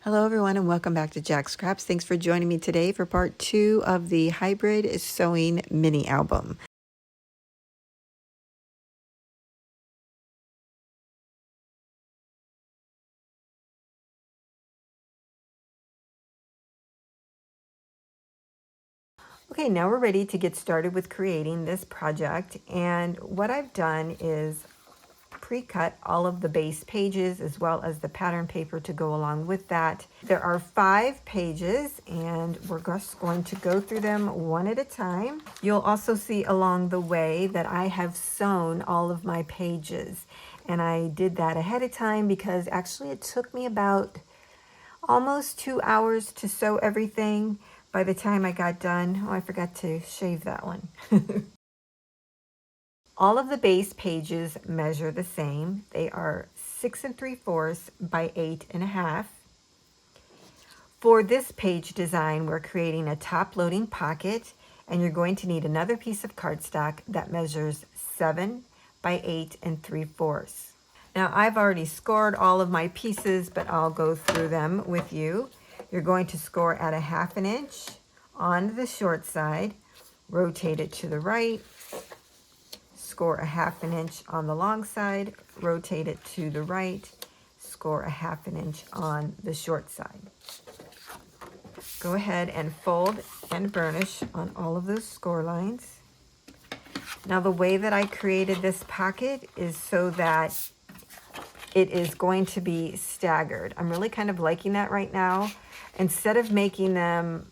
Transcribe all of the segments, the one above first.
Hello everyone and welcome back to Jacqs. Thanks for joining me today for part 2 of the hybrid sewing mini album. Okay, now we're ready to get started with creating this project, and what I've done is pre-cut all of the base pages as well as the pattern paper to go along with that. There are 5 pages and we're just going to go through them one at a time. You'll also see along the way that I have sewn all of my pages, and I did that ahead of time because actually it took me about almost 2 hours to sew everything. By the time I got done, oh, I forgot to shave that one. All of the base pages measure the same. They are 6 3/4 by 8 1/2. For this page design, we're creating a top loading pocket, and you're going to need another piece of cardstock that measures 7 by 8 3/4. Now I've already scored all of my pieces, but I'll go through them with you. You're going to score at a 1/2 inch on the short side, rotate it to the right, score a 1/2 inch on the long side, rotate it to the right, score a 1/2 inch on the short side. Go ahead and fold and burnish on all of those score lines. Now the way that I created this pocket is so that it is going to be staggered. I'm really kind of liking that right now. Instead of making them,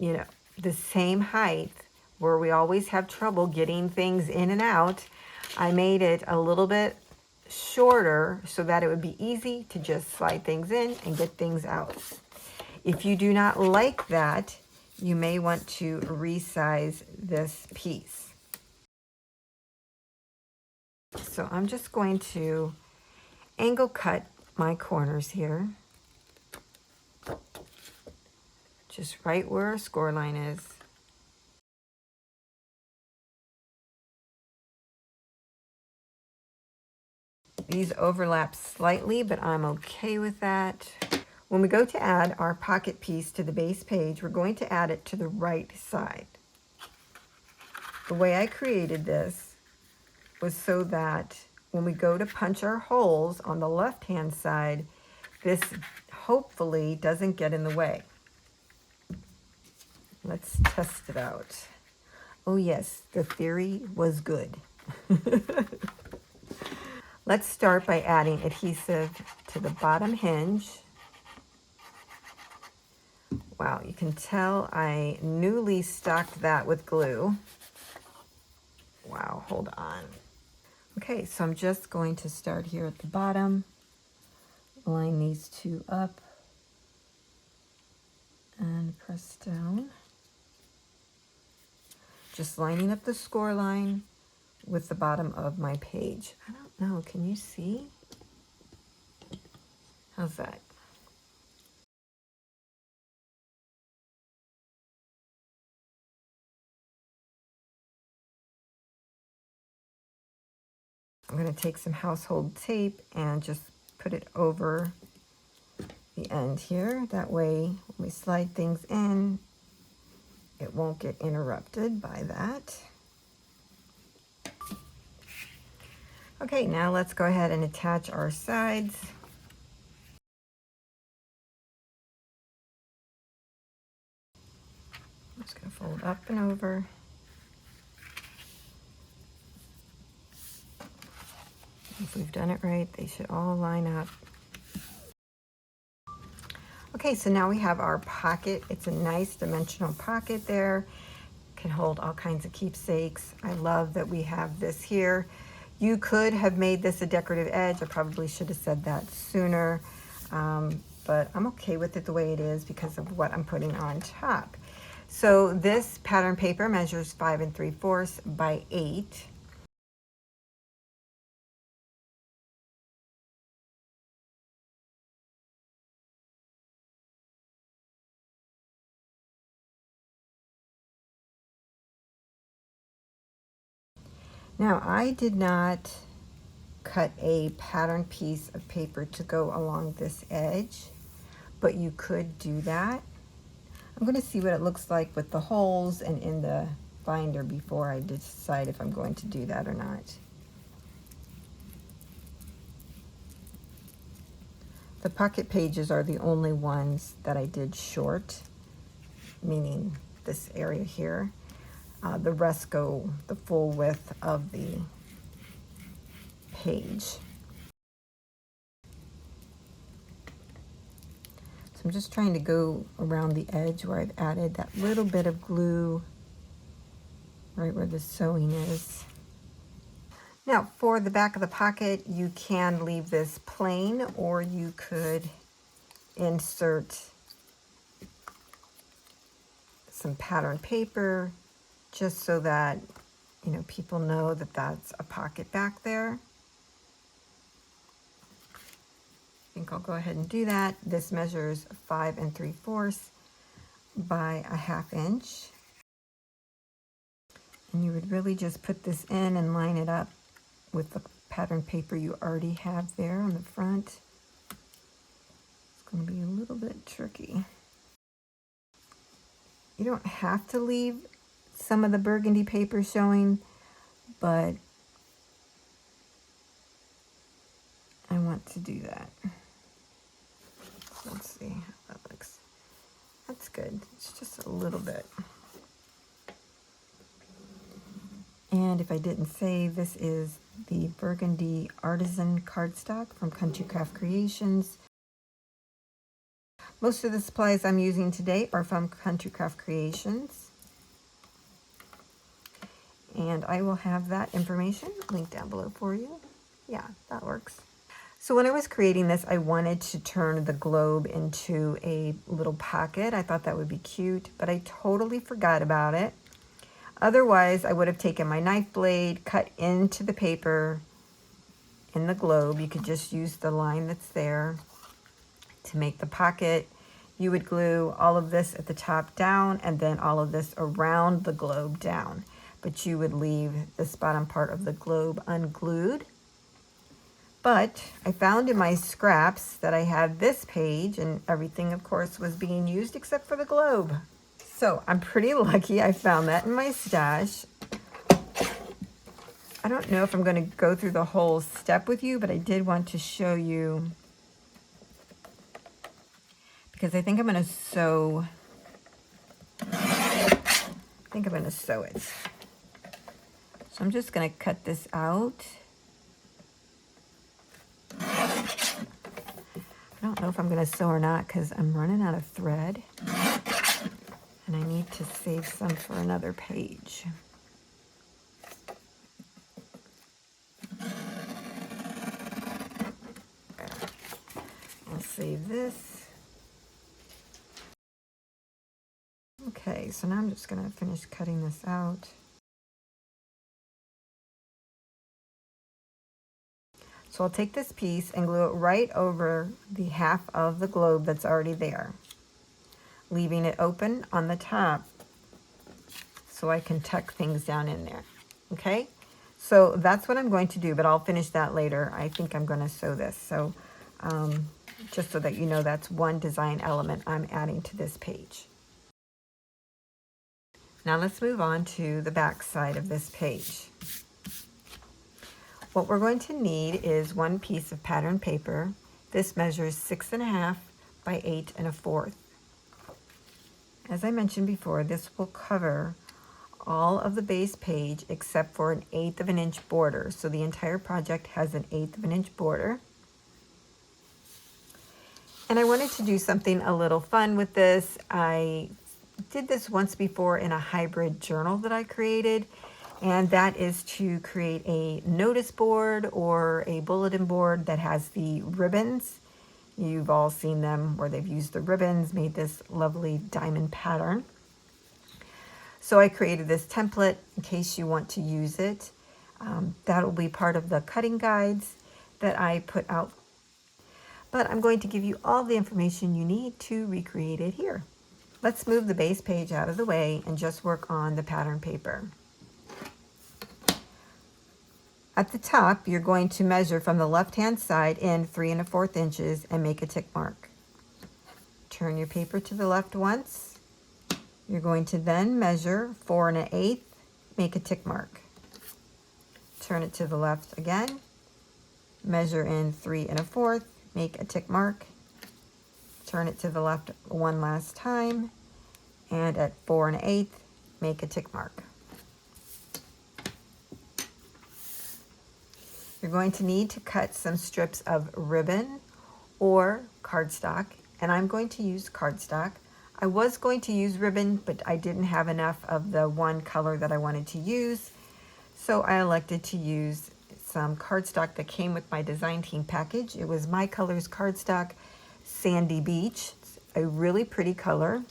the same height, where we always have trouble getting things in and out, I made it a little bit shorter so that it would be easy to just slide things in and get things out. If you do not like that, you may want to resize this piece. So I'm just going to angle cut my corners here, just right where our score line is. These overlap slightly, but I'm okay with that. When we go to add our pocket piece to the base page, we're going to add it to the right side. The way I created this was so that when we go to punch our holes on the left-hand side, this hopefully doesn't get in the way. Let's test it out. Oh yes, the theory was good. Let's start by adding adhesive to the bottom hinge. Wow, you can tell I newly stocked that with glue. Wow, hold on. Okay, so I'm just going to start here at the bottom, line these two up, and press down. Just lining up the score line with the bottom of my page. I don't know, can you see? How's that? I'm going to take some household tape and just put it over the end here. That way, when we slide things in, it won't get interrupted by that. Okay, now let's go ahead and attach our sides. I'm just going to fold up and over. If we've done it right, they should all line up. Okay, so now we have our pocket. It's a nice dimensional pocket there. Can hold all kinds of keepsakes. I love that we have this here. You could have made this a decorative edge. I probably should have said that sooner, but I'm okay with it the way it is because of what I'm putting on top. So this pattern paper measures 5 3/4 by 8. Now I did not cut a pattern piece of paper to go along this edge, but you could do that. I'm going to see what it looks like with the holes and in the binder before I decide if I'm going to do that or not. The pocket pages are the only ones that I did short, meaning this area here. The rest go the full width of the page. So I'm just trying to go around the edge where I've added that little bit of glue right where the sewing is. Now for the back of the pocket, you can leave this plain, or you could insert some pattern paper just so that, you know, people know that that's a pocket back there. I think I'll go ahead and do that. This measures 5 3/4 by a 1/2 inch. And you would really just put this in and line it up with the pattern paper you already have there on the front. It's going to be a little bit tricky. You don't have to leave some of the burgundy paper showing, but I want to do that. So let's see how that looks. That's good. It's just a little bit. And if I didn't say, this is the burgundy artisan cardstock from Country Craft Creations. Most of the supplies I'm using today are from Country Craft Creations. And I will have that information linked down below for you. Yeah, that works. So when I was creating this, I wanted to turn the globe into a little pocket. I thought that would be cute, but I totally forgot about it. Otherwise, I would have taken my knife blade, cut into the paper in the globe. You could just use the line that's there to make the pocket. You would glue all of this at the top down and then all of this around the globe down. But you would leave this bottom part of the globe unglued. But I found in my scraps that I had this page, and everything, of course, was being used except for the globe. So I'm pretty lucky I found that in my stash. I don't know if I'm going to go through the whole step with you, but I did want to show you, because I think I'm going to sew. It. So I'm just going to cut this out. I don't know if I'm going to sew or not because I'm running out of thread. And I need to save some for another page. I'll save this. Okay, so now I'm just going to finish cutting this out. So I'll take this piece and glue it right over the half of the globe that's already there, leaving it open on the top so I can tuck things down in there. Okay, so that's what I'm going to do, but I'll finish that later. I think I'm going to sew this. So just so that you know, that's one design element I'm adding to this page. Now let's move on to the back side of this page. What we're going to need is one piece of pattern paper. This measures 6 1/2 by 8 1/4. As I mentioned before, this will cover all of the base page except for an 1/8 of an inch border. So the entire project has an 1/8 of an inch border. And I wanted to do something a little fun with this. I did this once before in a hybrid journal that I created, and that is to create a notice board or a bulletin board that has the ribbons. You've all seen them where they've used the ribbons, made this lovely diamond pattern. So I created this template in case you want to use it. That will be part of the cutting guides that I put out. But I'm going to give you all the information you need to recreate it here. Let's move the base page out of the way and just work on the pattern paper. At the top, you're going to measure from the left-hand side in 3 1/4 inches and make a tick mark. Turn your paper to the left once. You're going to then measure 4 1/8, make a tick mark. Turn it to the left again, measure in 3 1/4, make a tick mark. Turn it to the left one last time, and at 4 1/8, make a tick mark. You're going to need to cut some strips of ribbon or cardstock, and I'm going to use cardstock. I was going to use ribbon, but I didn't have enough of the one color that I wanted to use, so I elected to use some cardstock that came with my design team package. It was My Colors cardstock Sandy Beach. It's a really pretty color.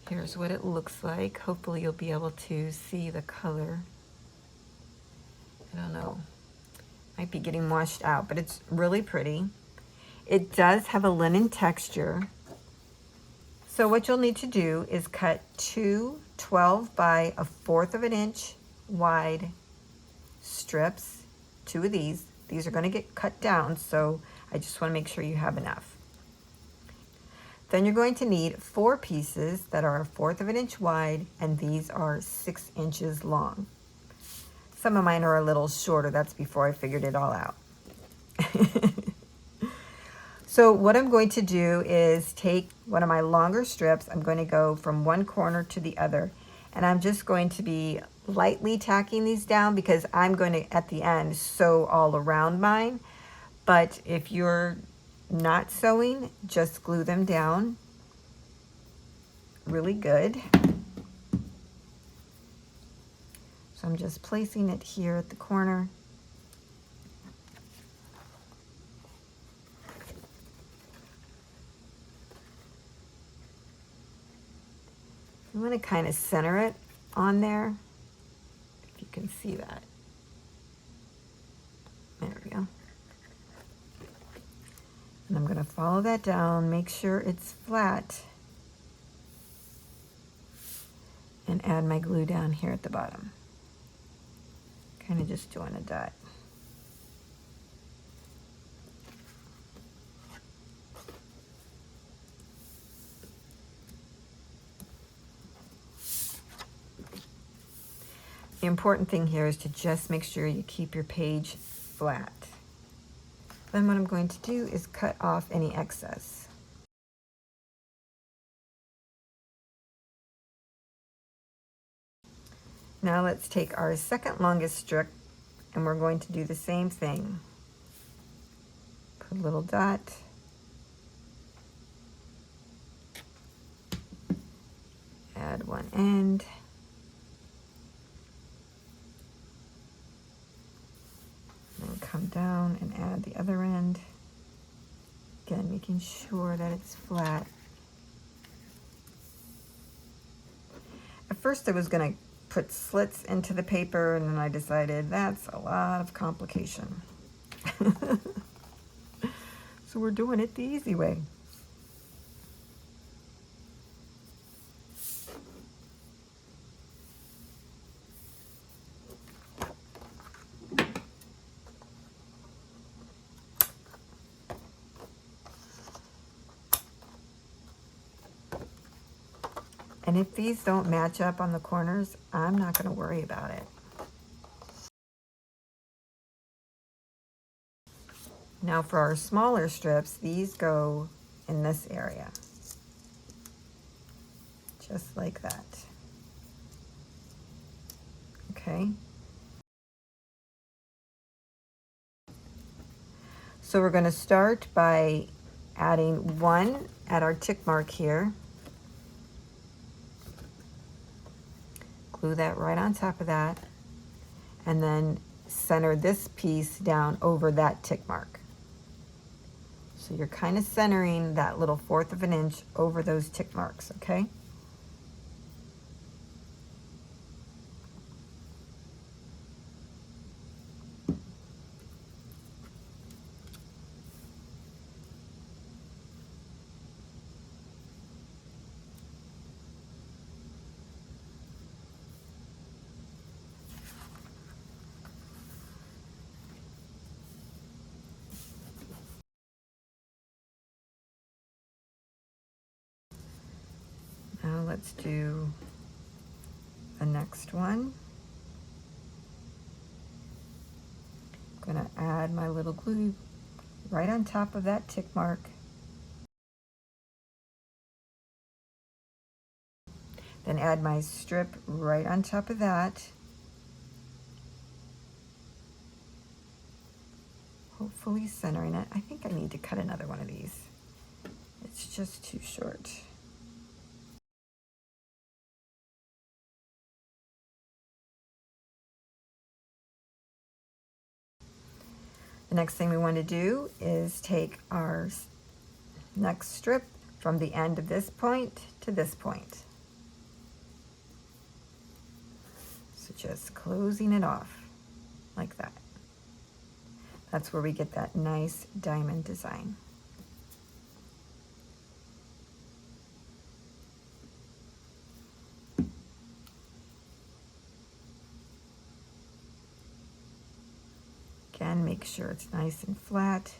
Here's what it looks like. Hopefully you'll be able to see the color. I don't know, might be getting washed out, but it's really pretty. It does have a linen texture. So what you'll need to do is cut 2 12 by 1/4 inch wide strips, 2 of these. These are going to get cut down, so I just want to make sure you have enough. Then you're going to need 4 pieces that are 1/4 inch wide, and these are 6 inches long. Some of mine are a little shorter. That's before I figured it all out. So what I'm going to do is take one of my longer strips. I'm going to go from one corner to the other, and I'm just going to be lightly tacking these down because I'm going to, at the end, sew all around mine. But if you're not sewing, just glue them down really good. So I'm just placing it here at the corner. I'm going to kind of center it on there, if you can see that. There we go. And I'm going to follow that down, make sure it's flat, and add my glue down here at the bottom. Kind of just doing a dot. The important thing here is to just make sure you keep your page flat. Then what I'm going to do is cut off any excess. Now let's take our second longest strip, and we're going to do the same thing. Put a little dot. Add one end. And come down and add the other end. Again, making sure that it's flat. At first I was going to put slits into the paper, and then I decided that's a lot of complication. So we're doing it the easy way. And if these don't match up on the corners, I'm not going to worry about it. Now for our smaller strips, these go in this area. Just like that. Okay. So we're going to start by adding one at our tick mark here. Glue that right on top of that, and then center this piece down over that tick mark. So you're kind of centering that little 1/4 inch over those tick marks, okay? Now let's do the next one. I'm going to add my little glue right on top of that tick mark. Then add my strip right on top of that. Hopefully centering it. I think I need to cut another one of these. It's just too short. The next thing we want to do is take our next strip from the end of this point to this point. So just closing it off like that. That's where we get that nice diamond design. Again, make sure it's nice and flat.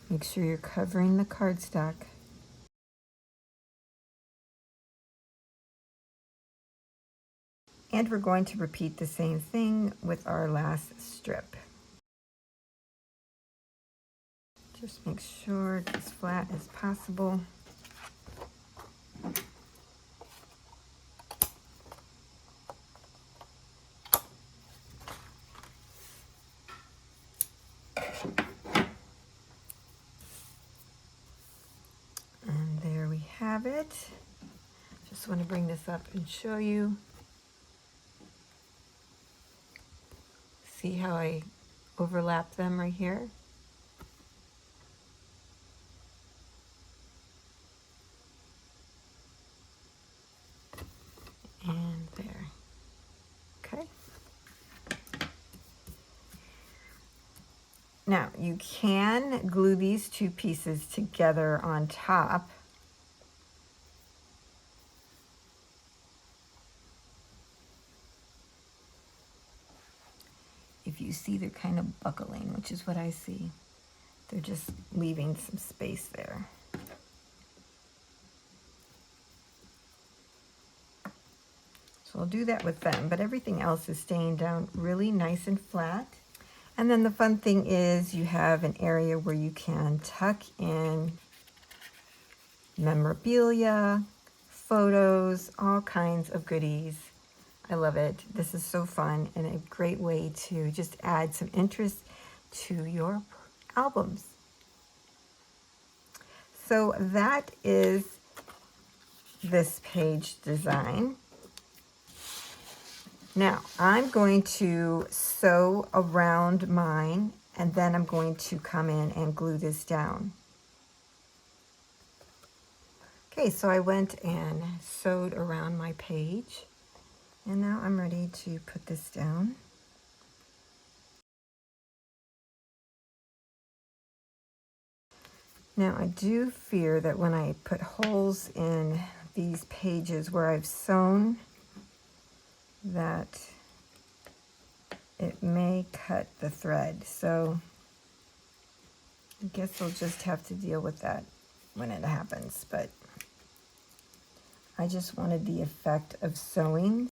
Make sure you're covering the cardstock. And we're going to repeat the same thing with our last strip. Just make sure it's as flat as possible. And there we have it. Just want to bring this up and show you. See how I overlap them right here? And there. Okay. Now you can glue these two pieces together on top. If you see, they're kind of buckling, which is what I see. They're just leaving some space there. So I'll do that with them, but everything else is staying down really nice and flat. And then the fun thing is you have an area where you can tuck in memorabilia, photos, all kinds of goodies. I love it. This is so fun and a great way to just add some interest to your albums. So that is this page design. Now I'm going to sew around mine and then I'm going to come in and glue this down. Okay, so I went and sewed around my page and now I'm ready to put this down. Now I do fear that when I put holes in these pages where I've sewn, that it may cut the thread. So I guess I'll just have to deal with that when it happens. But I just wanted the effect of sewing.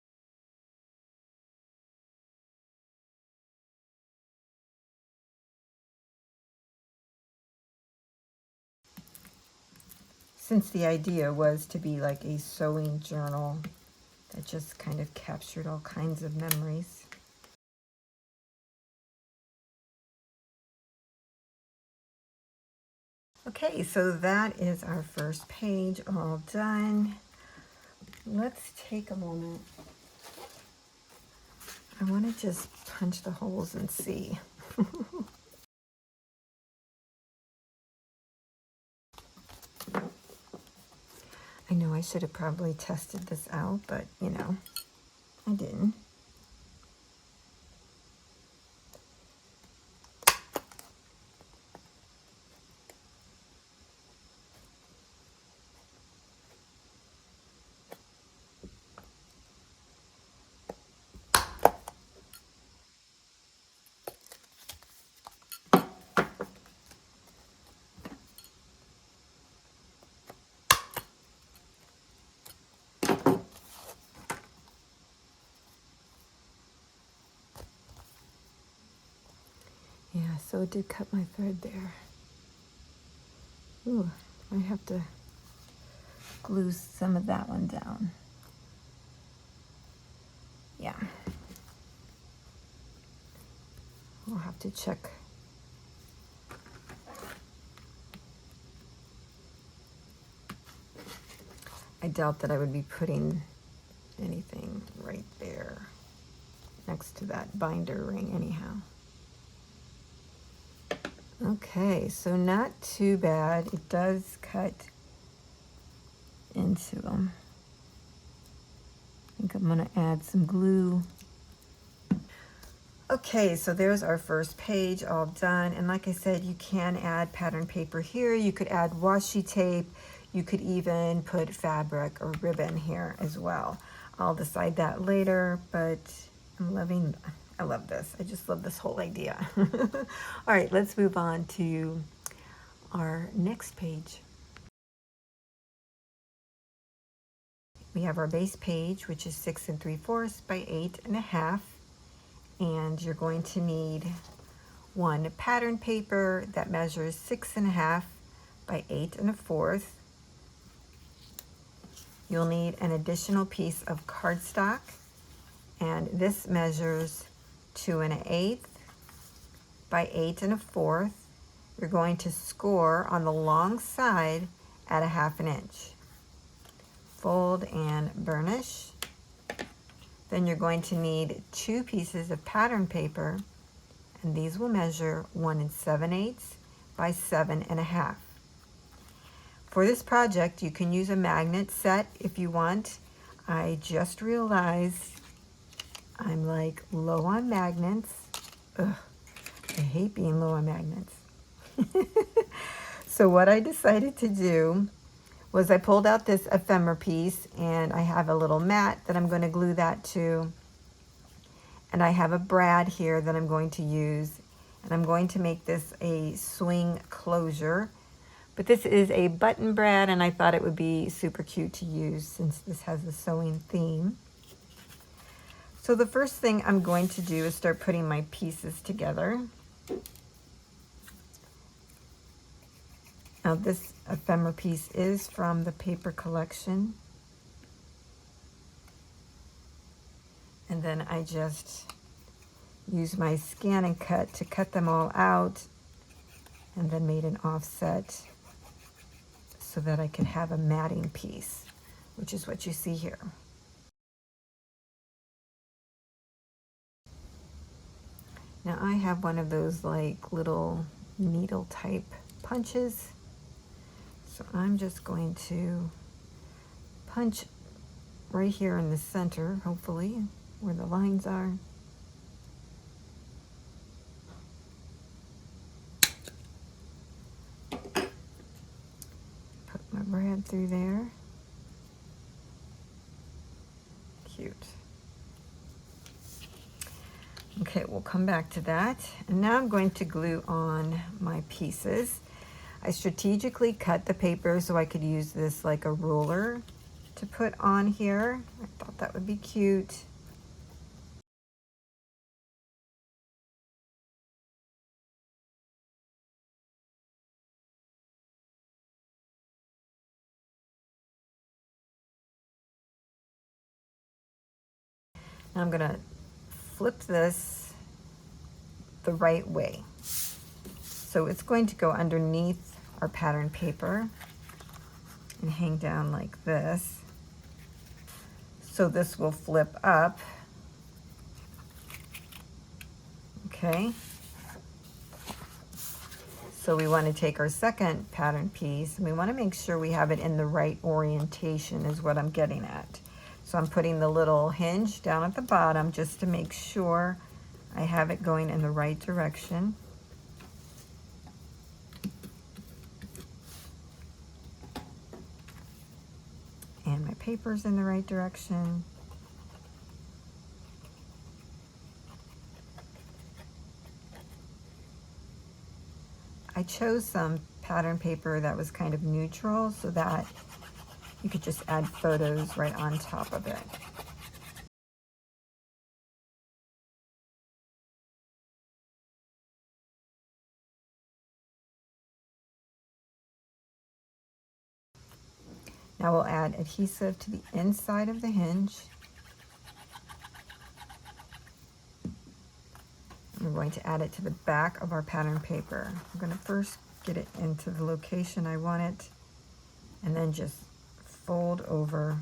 Since the idea was to be like a sewing journal that just kind of captured all kinds of memories. Okay, so that is our first page all done. Let's take a moment. I want to just punch the holes and see. I know I should have probably tested this out, but you know, I didn't. Yeah, so it did cut my thread there. Ooh, I have to glue some of that one down. Yeah. We'll have to check. I doubt that I would be putting anything right there next to that binder ring anyhow. Okay, so not too bad. It does cut into them. I think I'm gonna add some glue. Okay, so there's our first page all done. And like I said, you can add pattern paper here. You could add washi tape. You could even put fabric or ribbon here as well. I'll decide that later, but I love this. I just love this whole idea. All right, let's move on to our next page. We have our base page, which is 6 3/4 by 8 1/2. And you're going to need one pattern paper that measures 6 1/2 by 8 1/4. You'll need an additional piece of cardstock, and this measures 2 1/8 by 8 1/4. You're going to score on the long side at 1/2 inch. Fold and burnish. Then you're going to need 2 pieces of pattern paper, and these will measure 1 7/8 by 7 1/2. For this project, you can use a magnet set if you want. I just realized I'm like low on magnets. Ugh, I hate being low on magnets. So what I decided to do was I pulled out this ephemera piece, and I have a little mat that I'm going to glue that to. And I have a brad here that I'm going to use, and I'm going to make this a swing closure. But this is a button brad, and I thought it would be super cute to use since this has a sewing theme. So the first thing I'm going to do is start putting my pieces together. Now this ephemera piece is from the paper collection. And then I just use my scan and cut to cut them all out, and then made an offset so that I could have a matting piece, which is what you see here. Now I have one of those like little needle type punches. So I'm just going to punch right here in the center, hopefully, where the lines are. Put my brad through there. Cute. Okay, we'll come back to that. And now I'm going to glue on my pieces. I strategically cut the paper so I could use this like a ruler to put on here. I thought that would be cute. Now I'm gonna flip this the right way. So it's going to go underneath our pattern paper and hang down like this. So this will flip up. Okay. So we want to take our second pattern piece, and we want to make sure we have it in the right orientation is what I'm getting at. So I'm putting the little hinge down at the bottom just to make sure I have it going in the right direction. And my paper's in the right direction. I chose some pattern paper that was kind of neutral so that you could just add photos right on top of it. Now we'll add adhesive to the inside of the hinge. We're going to add it to the back of our pattern paper. I'm going to first get it into the location I want it, and then just fold over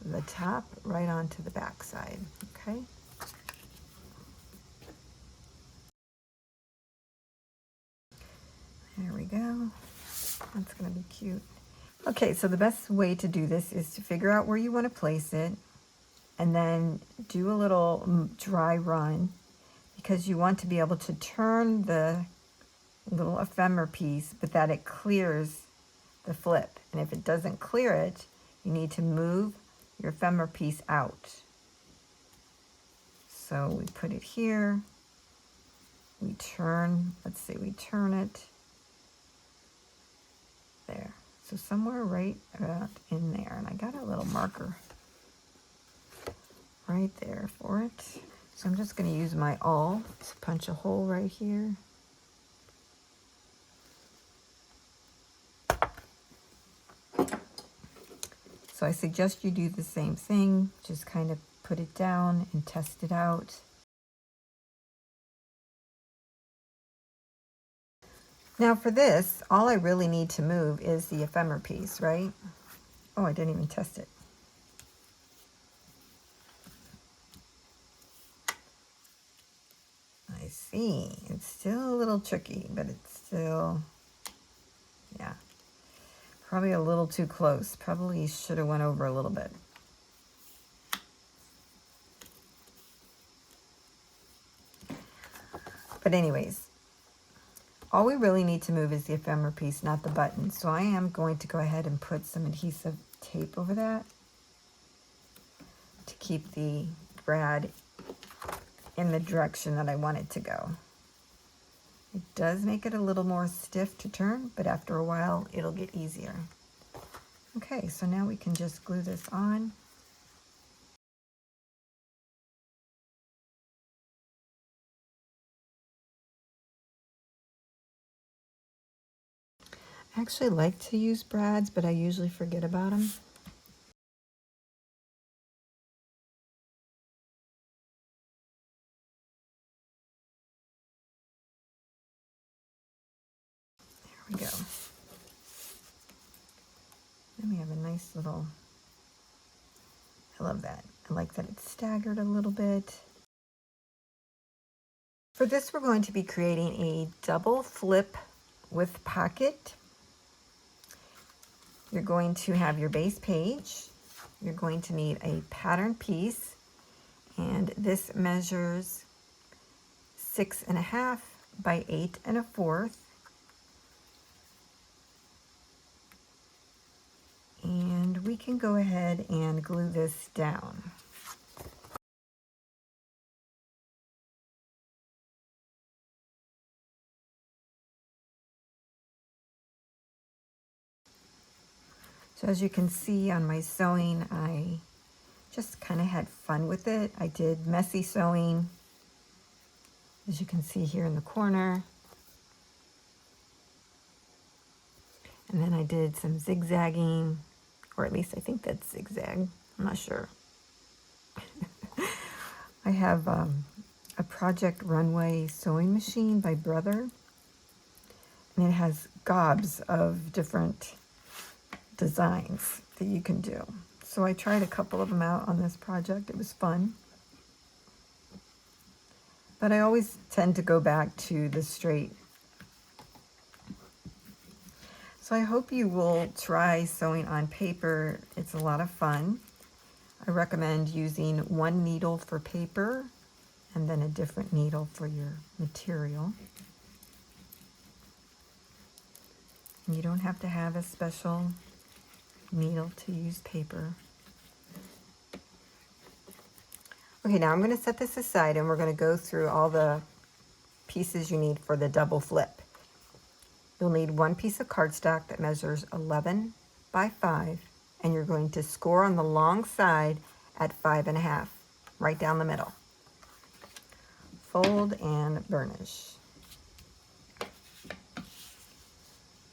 the top right onto the back side, okay? There we go. That's going to be cute. Okay, so the best way to do this is to figure out where you want to place it, and then do a little dry run, because you want to be able to turn the little ephemera piece, but that it clears the flip. And if it doesn't clear it, you need to move your ephemera piece out. So we put it here, we turn, let's see, we turn it there. So somewhere right about in there, and I got a little marker right there for it. So I'm just going to use my awl to punch a hole right here. So I suggest you do the same thing, just kind of put it down and test it out. Now for this, all I really need to move is the ephemera piece, right? Oh, I didn't even test it. I see. It's still a little tricky, but it's still, yeah, probably a little too close. Probably should have went over a little bit. But anyways, all we really need to move is the ephemera piece, not the button. So I am going to go ahead and put some adhesive tape over that to keep the brad in the direction that I want it to go. It does make it a little more stiff to turn, but after a while it'll get easier. Okay, so now we can just glue this on. I actually like to use brads, but I usually forget about them. There we go. Then we have a nice little, I love that. I like that it's staggered a little bit. For this, we're going to be creating a double flip with pocket. You're going to have your base page. You're going to need a pattern piece, and this measures 6.5 by 8 1/4. And we can go ahead and glue this down. So as you can see on my sewing, I just kind of had fun with it. I did messy sewing, as you can see here in the corner. And then I did some zigzagging, or at least I think that's zigzag. I'm not sure. I have a Project Runway sewing machine by Brother, and it has gobs of different designs that you can do. So I tried a couple of them out on this project. It was fun. But I always tend to go back to the straight. So I hope you will try sewing on paper. It's a lot of fun. I recommend using one needle for paper and then a different needle for your material. You don't have to have a special needle to use paper. Okay, now I'm going to set this aside and we're going to go through all the pieces you need for the double flip. You'll need one piece of cardstock that measures 11 by 5, and you're going to score on the long side at 5.5, right down the middle. Fold and burnish.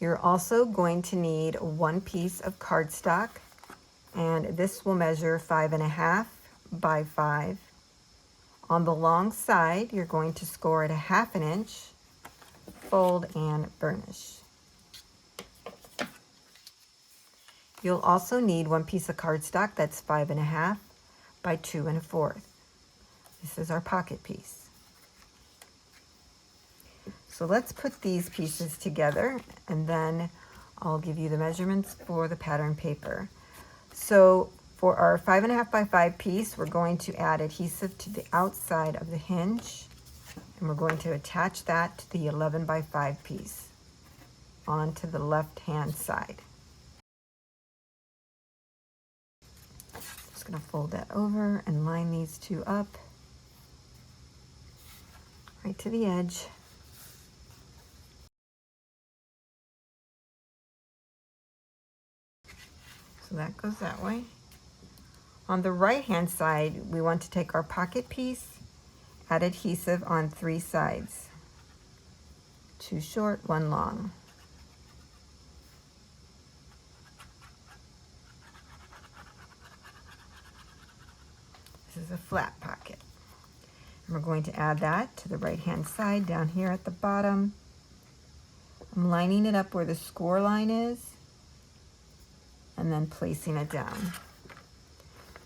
You're also going to need one piece of cardstock, and this will measure 5.5 by 5. On the long side, you're going to score it 1/2 inch, fold and burnish. You'll also need one piece of cardstock that's 5.5 by 2 1/4. This is our pocket piece. So let's put these pieces together, and then I'll give you the measurements for the pattern paper. So for our 5.5 by 5 piece, we're going to add adhesive to the outside of the hinge, and we're going to attach that to the 11 by 5 piece onto the left hand side. Just going to fold that over and line these two up right to the edge. So that goes that way. On the right hand side, we want to take our pocket piece, add adhesive on 3 sides. 2 short, 1 long. This is a flat pocket. And we're going to add that to the right hand side down here at the bottom. I'm lining it up where the score line is and then placing it down.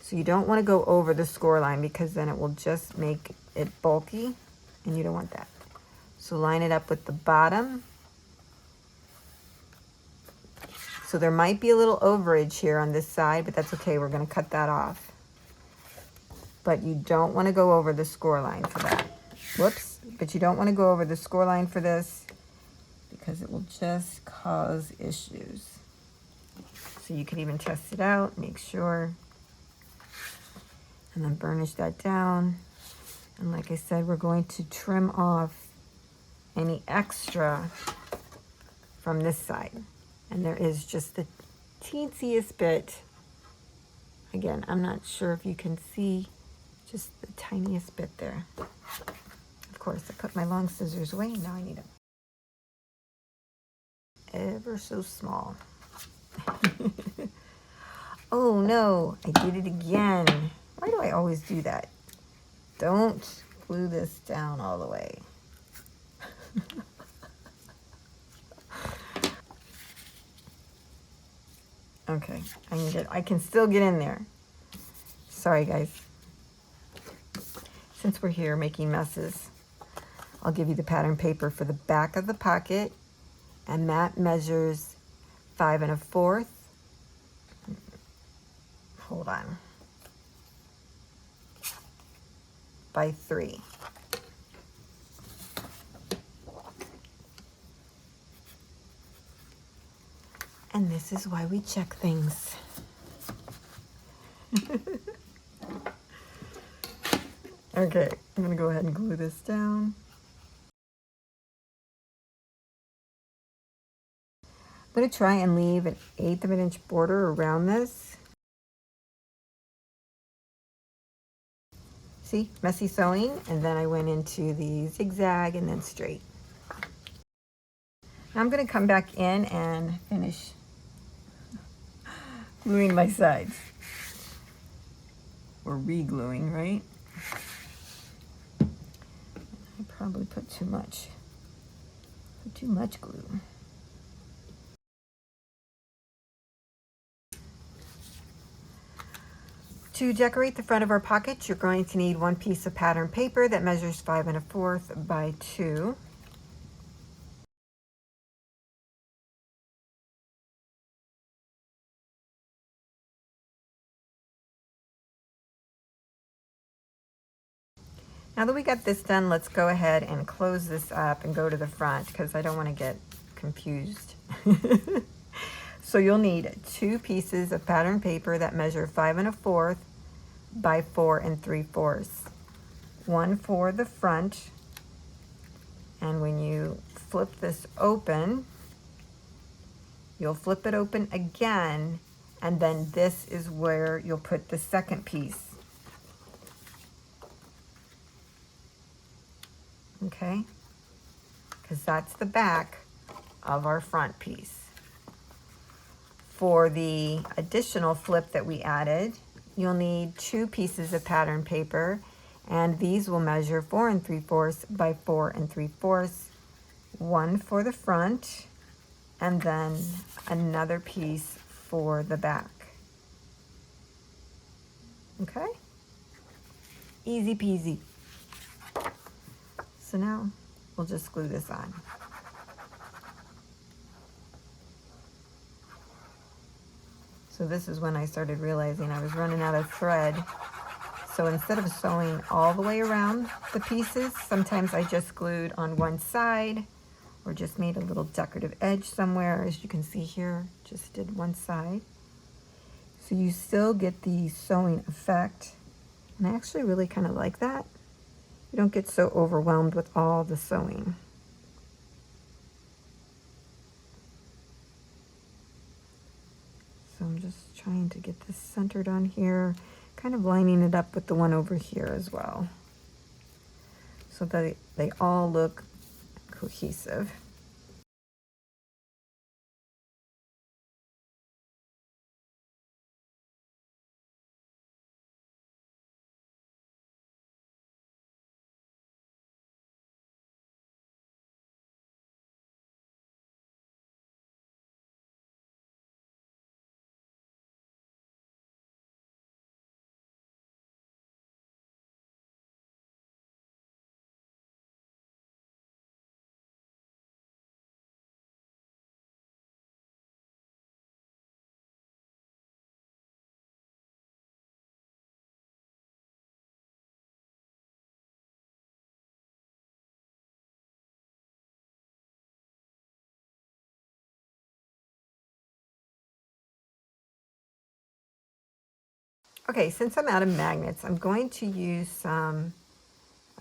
So you don't want to go over the score line because then it will just make it bulky and you don't want that. So line it up with the bottom. So there might be a little overage here on this side, but that's okay. We're going to cut that off. But you don't want to go over the score line for that. Whoops. But you don't want to go over the score line for this because it will just cause issues. So you can even test it out, make sure, and then burnish that down. And like I said, we're going to trim off any extra from this side. And there is just the teensiest bit. Again, I'm not sure if you can see just the tiniest bit there. Of course, I put my long scissors away, now I need them ever so small. Oh no, I did it again. Why do I always do that? Don't glue this down all the way. Okay, I can still get in there. Sorry guys. Since we're here making messes, I'll give you the pattern paper for the back of the pocket, and that measures 5 1/4. Hold on. By 3. And this is why we check things. Okay, I'm gonna go ahead and glue this down. I'm gonna try and leave an 1/8 of an inch border around this. See, messy sewing, and then I went into the zigzag and then straight. Now I'm gonna come back in and finish gluing my sides. Or re-gluing, right? I probably put too much glue. To decorate the front of our pocket, you're going to need one piece of pattern paper that measures 5 1/4 by 2. Now that we got this done, let's go ahead and close this up and go to the front because I don't want to get confused. So you'll need 2 pieces of pattern paper that measure 5 1/4 by 4 3/4. One for the front, and when you flip this open, you'll flip it open again, and then this is where you'll put the second piece. Okay? Because that's the back of our front piece. For the additional flip that we added, you'll need 2 pieces of pattern paper, and these will measure 4 3/4 by 4 3/4, one for the front and then another piece for the back. Okay? Easy peasy. So now we'll just glue this on. So this is when I started realizing I was running out of thread. So instead of sewing all the way around the pieces, sometimes I just glued on one side or just made a little decorative edge somewhere. As you can see here, just did one side. So you still get the sewing effect. And I actually really kind of like that. You don't get so overwhelmed with all the sewing. So I'm just trying to get this centered on here, kind of lining it up with the one over here as well, so that they all look cohesive. Okay, since I'm out of magnets, I'm going to use some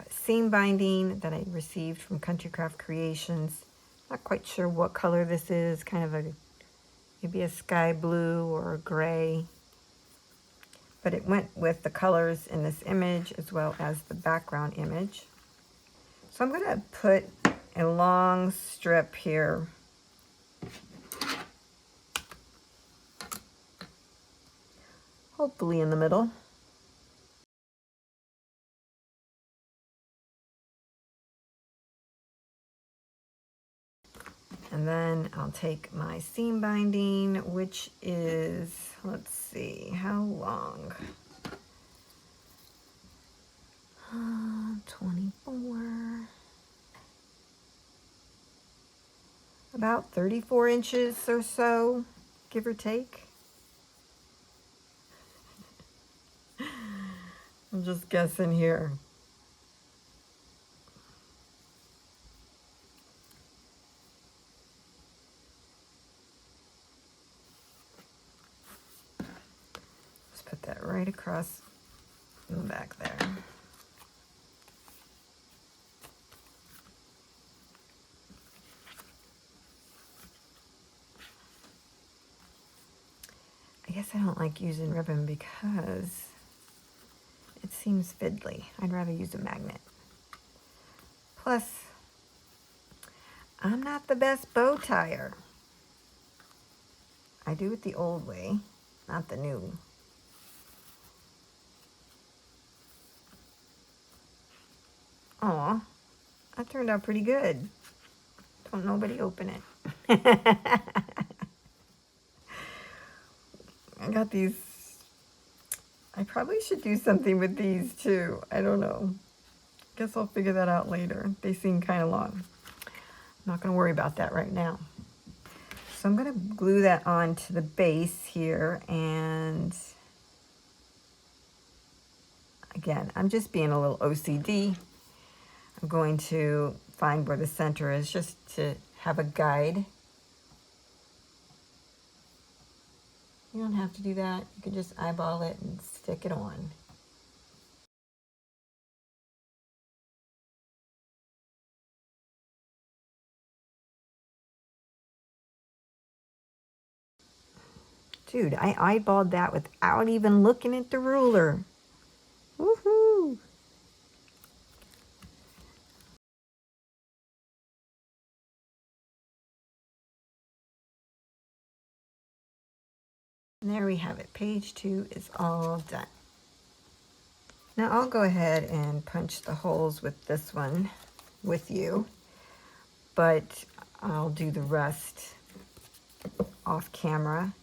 seam binding that I received from Country Craft Creations. Not quite sure what color this is, kind of maybe a sky blue or a gray. But it went with the colors in this image as well as the background image. So I'm going to put a long strip here. Hopefully in the middle. And then I'll take my seam binding, which is, let's see, how long? 24. About 34 inches or so, give or take. I'm just guessing here. Just put that right across in the back there. I guess I don't like using ribbon because it seems fiddly. I'd rather use a magnet. Plus, I'm not the best bow tire. I do it the old way, not the new. Aw, that turned out pretty good. Don't nobody open it. I got these. I probably should do something with these too. I don't know. Guess I'll figure that out later. They seem kind of long. I'm not going to worry about that right now. So I'm going to glue that onto the base here, and again, I'm just being a little OCD. I'm going to find where the center is just to have a guide. You don't have to do that. You can just eyeball it and stick it on. Dude, I eyeballed that without even looking at the ruler. Woohoo! And there we have it. Page 2 is all done. Now I'll go ahead and punch the holes with this one with you, but I'll do the rest off camera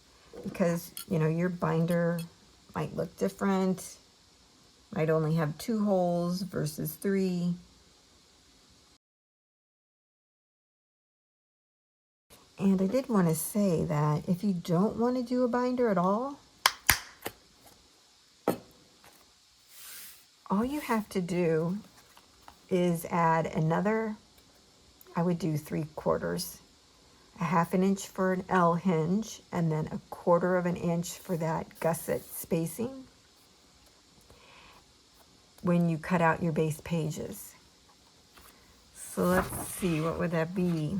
because, you know, your binder might look different, might only have 2 holes versus 3. And I did want to say that if you don't want to do a binder at all you have to do is add another, I would do 3/4, a 1/2 inch for an L hinge, and then 1/4 of an inch for that gusset spacing when you cut out your base pages. So let's see, what would that be?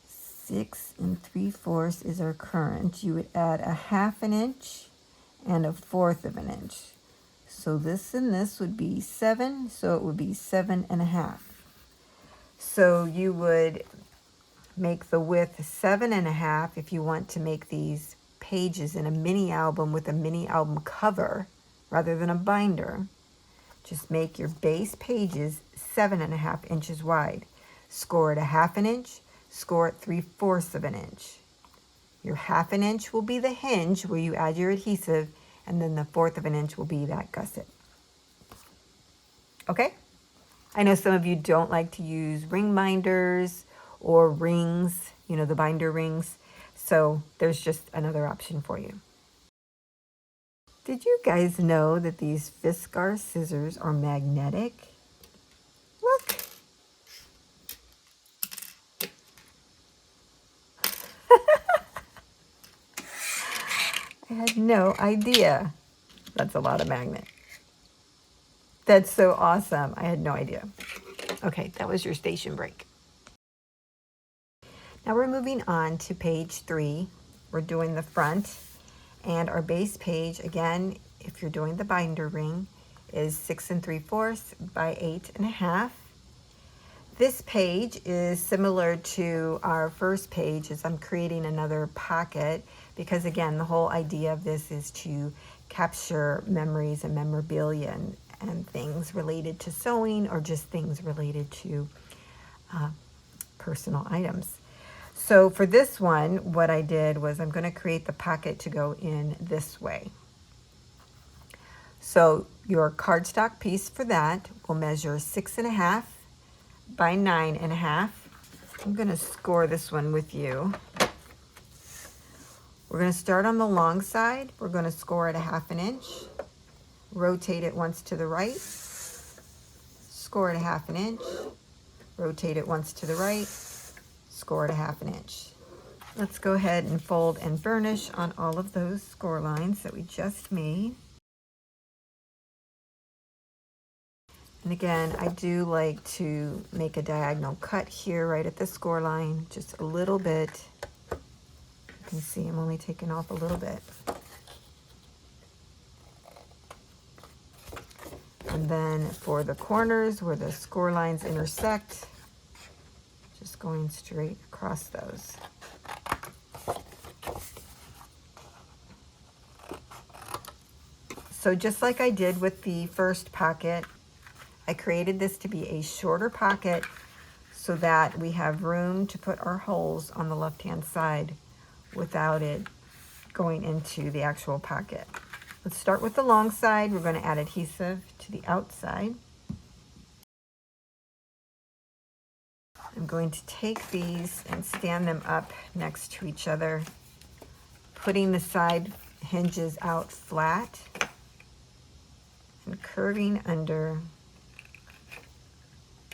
6 3/4 is our current. You would add a 1/2 inch and 1/4 of an inch. So this and this would be 7, so it would be 7 1/2. So you would make the width 7 1/2 if you want to make these pages in a mini album with a mini album cover rather than a binder. Just make your base pages 7 1/2 inches wide. Score it a 1/2 inch, score it 3/4 of an inch. Your 1/2 inch will be the hinge where you add your adhesive, and then the 1/4 of an inch will be that gusset. Okay? I know some of you don't like to use ring binders or rings, you know, the binder rings. So there's just another option for you. Did you guys know that these Fiskars scissors are magnetic? Look. I had no idea. That's a lot of magnet. That's so awesome. I had no idea. Okay, that was your station break. Now we're moving on to page 3. We're doing the front, and our base page, again, if you're doing the binder ring, is 6 3/4 by 8 1/2. This page is similar to our first page, as I'm creating another pocket, because again, the whole idea of this is to capture memories and memorabilia and things related to sewing, or just things related to personal items. So for this one, what I did was I'm going to create the pocket to go in this way. So your cardstock piece for that will measure 6 1/2 by 9 1/2. I'm going to score this one with you. We're going to start on the long side. We're going to score it a 1/2 inch. Rotate it once to the right. Score it a 1/2 inch. Rotate it once to the right. Score it a 1/2 inch. Let's go ahead and fold and burnish on all of those score lines that we just made. And again, I do like to make a diagonal cut here right at the score line, just a little bit. You can see I'm only taking off a little bit. And then for the corners where the score lines intersect, just going straight across those. So just like I did with the first pocket, I created this to be a shorter pocket so that we have room to put our holes on the left-hand side without it going into the actual pocket. Let's start with the long side. We're going to add adhesive to the outside. I'm going to take these and stand them up next to each other, putting the side hinges out flat and curving under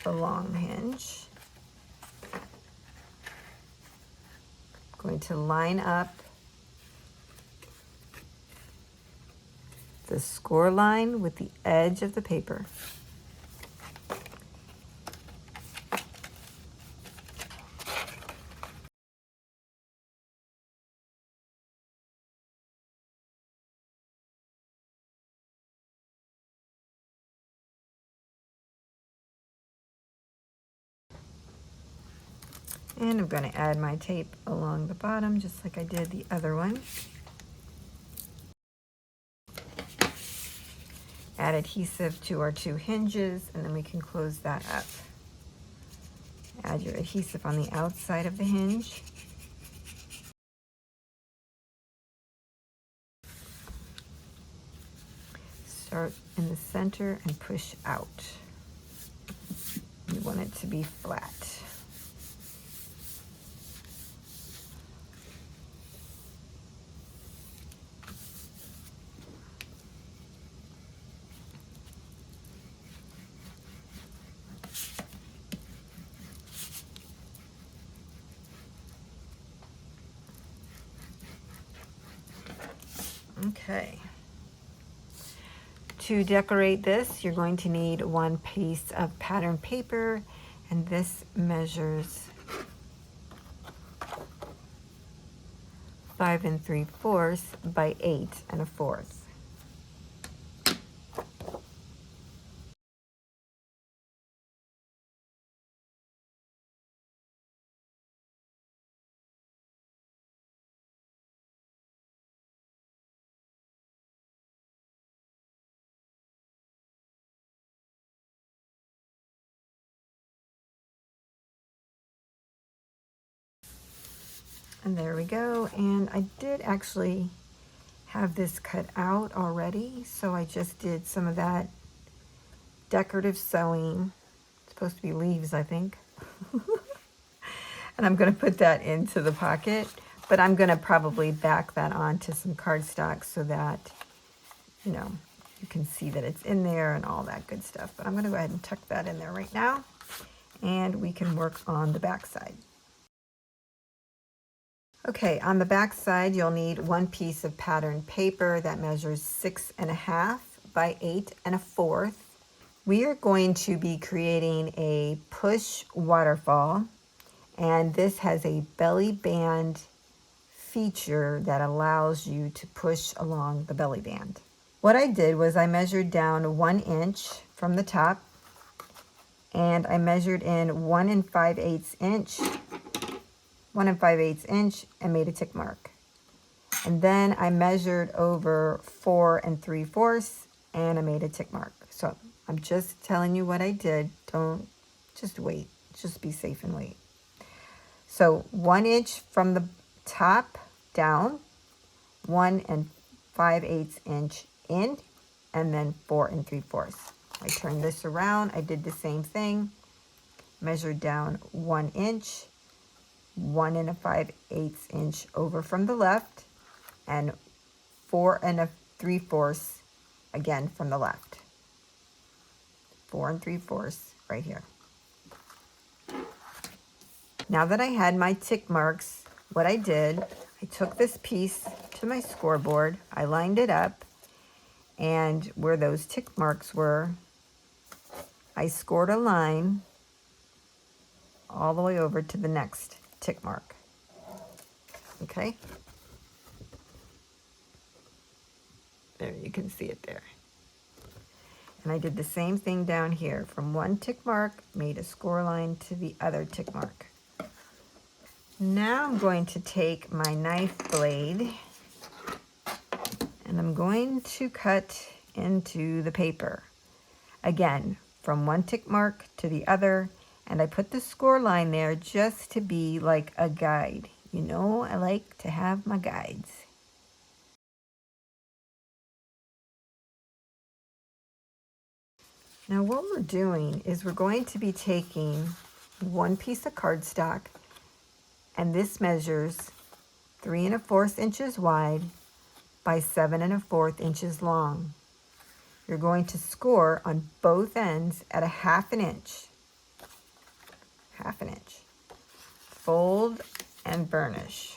the long hinge. I'm going to line up the score line with the edge of the paper. And I'm going to add my tape along the bottom just like I did the other one. Add adhesive to our 2 hinges, and then we can close that up. Add your adhesive on the outside of the hinge. Start in the center and push out. You want it to be flat. Okay. To decorate this, you're going to need 1 piece of pattern paper, and this measures 5 3/4 by 8 1/4. And there we go. And I did actually have this cut out already, so I just did some of that decorative sewing. It's supposed to be leaves, I think. And I'm going to put that into the pocket, but I'm going to probably back that onto some cardstock so that, you know, you can see that it's in there and all that good stuff. But I'm going to go ahead and tuck that in there right now, and we can work on the back side. Okay, on the back side, you'll need 1 piece of pattern paper that measures 6 1/2 by 8 1/4. We are going to be creating a push waterfall, and this has a belly band feature that allows you to push along the belly band. What I did was I measured down 1 inch from the top, and I measured in 1 5/8 inch, 1 5/8 inch, and made a tick mark. And then I measured over 4 3/4, and I made a tick mark. So I'm just telling you what I did. Don't just wait. Just be safe and wait. So 1 inch from the top down, 1 5/8 inch in, and then 4 3/4. I turned this around. I did the same thing. Measured down 1 inch, 1 5/8 inch over from the left, and 4 3/4 again from the left. 4 3/4 right here. Now that I had my tick marks, what I did, I took this piece to my scoreboard, I lined it up, and where those tick marks were, I scored a line all the way over to the next tick mark. Okay? There, you can see it there. And I did the same thing down here. From 1 tick mark, made a score line to the other tick mark. Now I'm going to take my knife blade and I'm going to cut into the paper. Again, from 1 tick mark to the other, and I put the score line there just to be like a guide. You know, I like to have my guides. Now what we're doing is we're going to be taking 1 piece of cardstock, and this measures 3 1/4 inches wide by 7 1/4 inches long. You're going to score on both ends at 1/2 inch. 1/2 inch. Fold and burnish.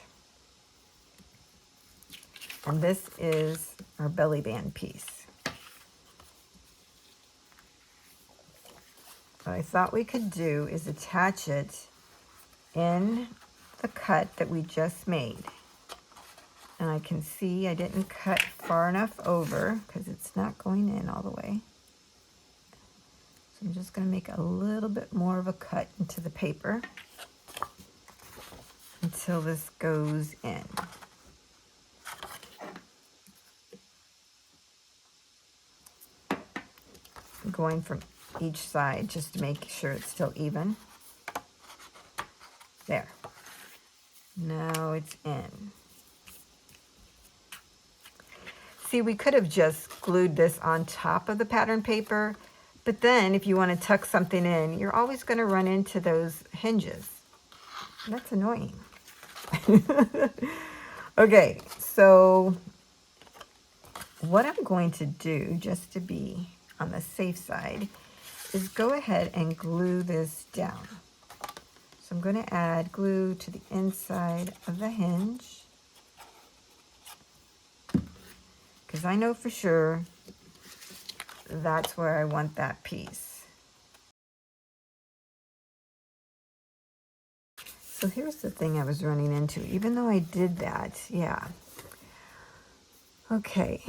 And this is our belly band piece. What I thought we could do is attach it in the cut that we just made. And I can see I didn't cut far enough over because it's not going in all the way. So I'm just going to make a little bit more of a cut into the paper. until this goes in. Going from each side just to make sure it's still even. There. Now it's in. See, we could have just glued this on top of the pattern paper, but then if you want to tuck something in, you're always going to run into those hinges. That's annoying. Okay, so what I'm going to do, just to be on the safe side, is go ahead and glue this down. So I'm going to add glue to the inside of the hinge, because I know for sure that's where I want that piece. So here's the thing I was running into, even though I did that, yeah. Okay.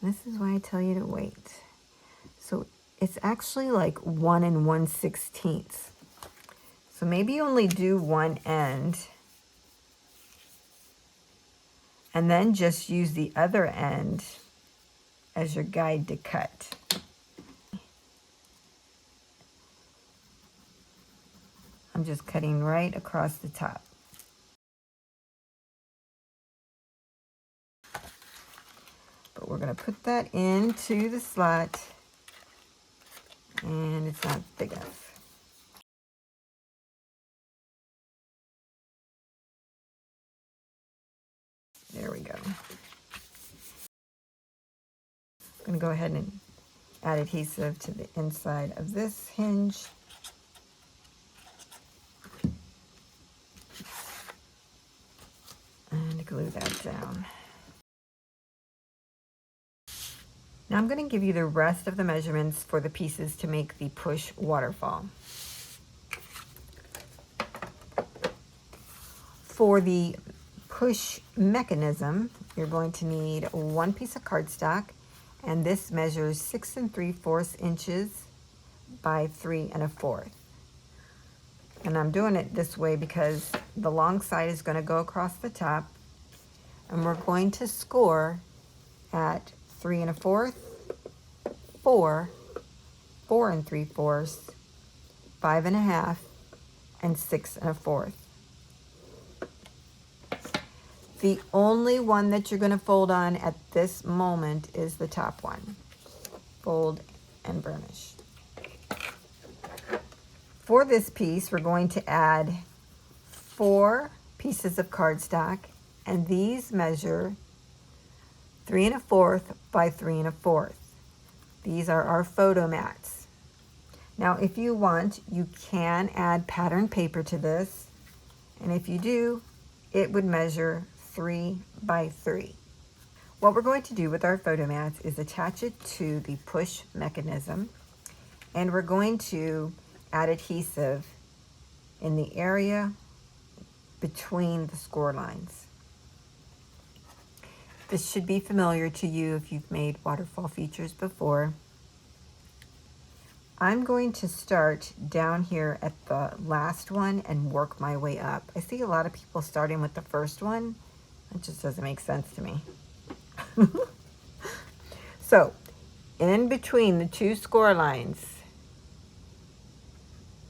This is why I tell you to wait. So it's actually like 1 1/16. So maybe only do one end, and then just use the other end as your guide to cut. I'm just cutting right across the top. But we're going to put that into the slot, and it's not big enough. There we go. I'm going to go ahead and add adhesive to the inside of this hinge. And glue that down. Now I'm going to give you the rest of the measurements for the pieces to make the push waterfall. For the push mechanism, you're going to need 1 piece of cardstock, and this measures 6 3/4 inches by 3 1/4. And I'm doing it this way because the long side is going to go across the top, and we're going to score at 3 1/4, 4, 4 3/4, 5 1/2, and 6 1/4. The only one that you're going to fold on at this moment is the top one. Fold and burnish. For this piece, we're going to add 4 pieces of cardstock, and these measure 3 1/4 by 3 1/4. These are our photo mats. Now, if you want, you can add pattern paper to this, and if you do, it would measure 3 by 3. What we're going to do with our photo mats is attach it to the push mechanism, and we're going to add adhesive in the area between the score lines. This should be familiar to you if you've made waterfall features before. I'm going to start down here at the last one and work my way up. I see a lot of people starting with the first one. It just doesn't make sense to me. So, in between the 2 score lines,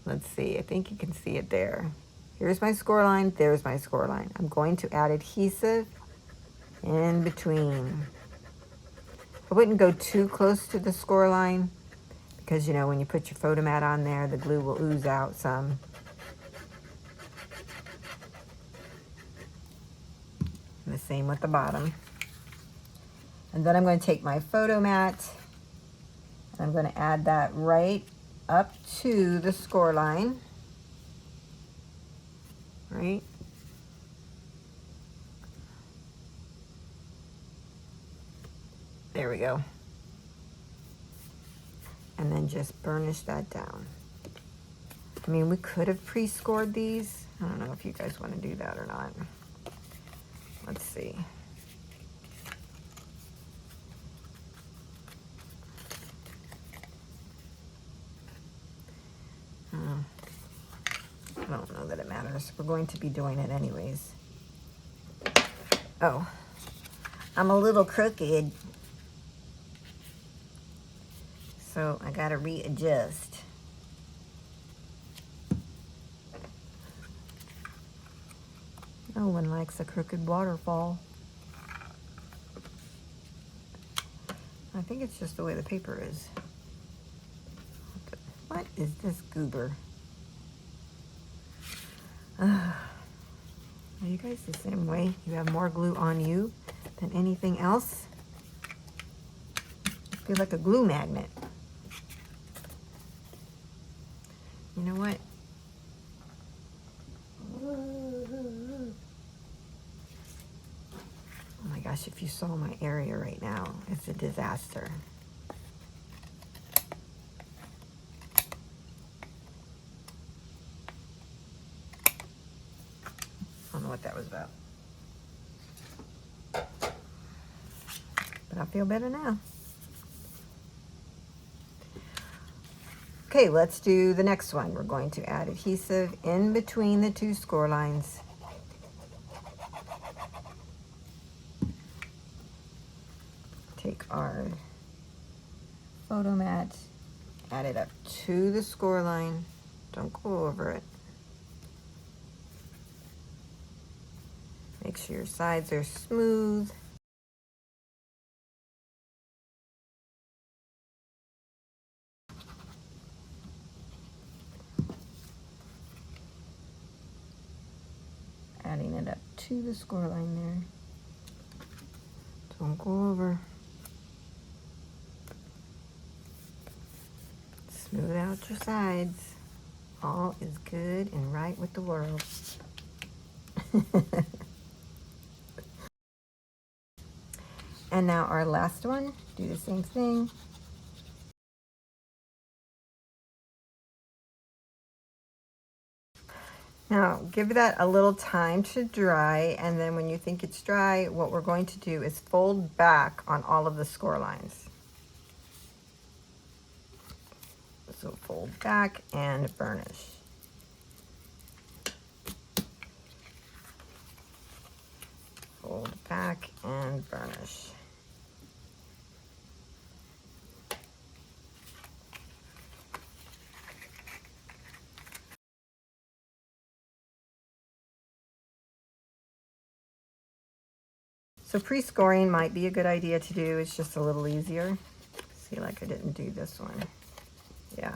let's see, I think you can see it there. Here's my score line, there's my score line. I'm going to add adhesive in between. I wouldn't go too close to the score line because, you know, when you put your photo mat on there, the glue will ooze out some. And the same with the bottom. And then I'm going to take my photo mat and I'm going to add that right up to the score line. Right? There we go. And then just burnish that down. I mean, we could have pre-scored these. I don't know if you guys want to do that or not. Let's see. I don't know that it matters. We're going to be doing it anyways. Oh, I'm a little crooked, so I gotta readjust. No one likes a crooked waterfall. I think it's just the way the paper is. What is this goober? Are you guys the same way? You have more glue on you than anything else? I feel like a glue magnet. You know what? Oh my gosh, if you saw my area right now, it's a disaster. I don't know what that was about. But I feel better now. Okay, let's do the next one. We're going to add adhesive in between the two score lines. Take our photo mat, add it up to the score line. Don't go over it. Make sure your sides are smooth. Adding it up to the score line there. Don't go over. Smooth out your sides. All is good and right with the world. And now our last one, do the same thing. Now give that a little time to dry, and then when you think it's dry, what we're going to do is fold back on all of the score lines. So fold back and burnish. Fold back and burnish. So pre-scoring might be a good idea to do. It's just a little easier. See, like I didn't do this one. Yeah.